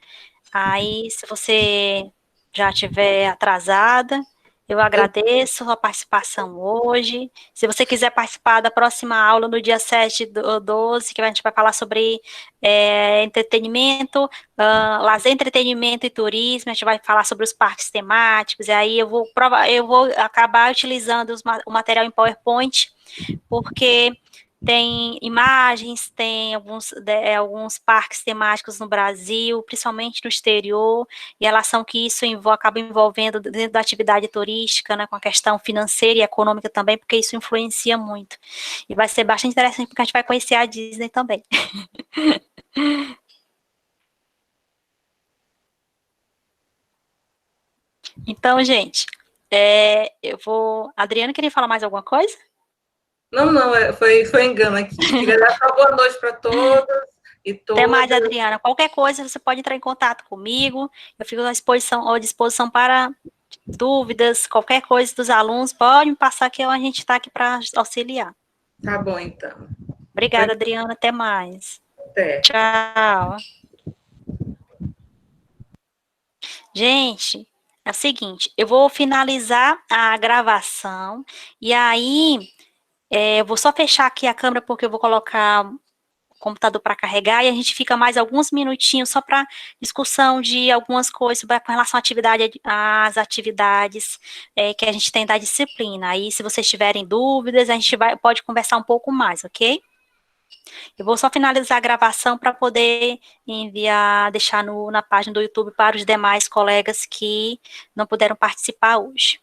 Aí, se você já estiver atrasada, eu agradeço a participação hoje. Se você quiser participar da próxima aula no dia 7/12, que a gente vai falar sobre entretenimento, lazer, entretenimento e turismo, a gente vai falar sobre os parques temáticos, e aí eu vou acabar utilizando o material em PowerPoint, porque tem imagens, tem alguns parques temáticos no Brasil, principalmente no exterior, e a relação que isso acaba envolvendo dentro da atividade turística, né, com a questão financeira e econômica também, porque isso influencia muito. E vai ser bastante interessante, porque a gente vai conhecer a Disney também. Então, gente, Adriana, queria falar mais alguma coisa? Não, foi engano aqui. Queria dar uma boa noite para todos e todas. Até mais, Adriana. Qualquer coisa, você pode entrar em contato comigo. Eu fico à disposição para dúvidas, qualquer coisa dos alunos. Pode me passar que a gente está aqui para auxiliar. Tá bom, então. Obrigada, Adriana. Até mais. Até. Tchau. Gente, é o seguinte, eu vou finalizar a gravação e aí eu vou só fechar aqui a câmera porque eu vou colocar o computador para carregar e a gente fica mais alguns minutinhos só para discussão de algumas coisas com relação às atividades que a gente tem da disciplina. Aí, se vocês tiverem dúvidas, a gente pode conversar um pouco mais, ok? Eu vou só finalizar a gravação para poder deixar na página do YouTube para os demais colegas que não puderam participar hoje.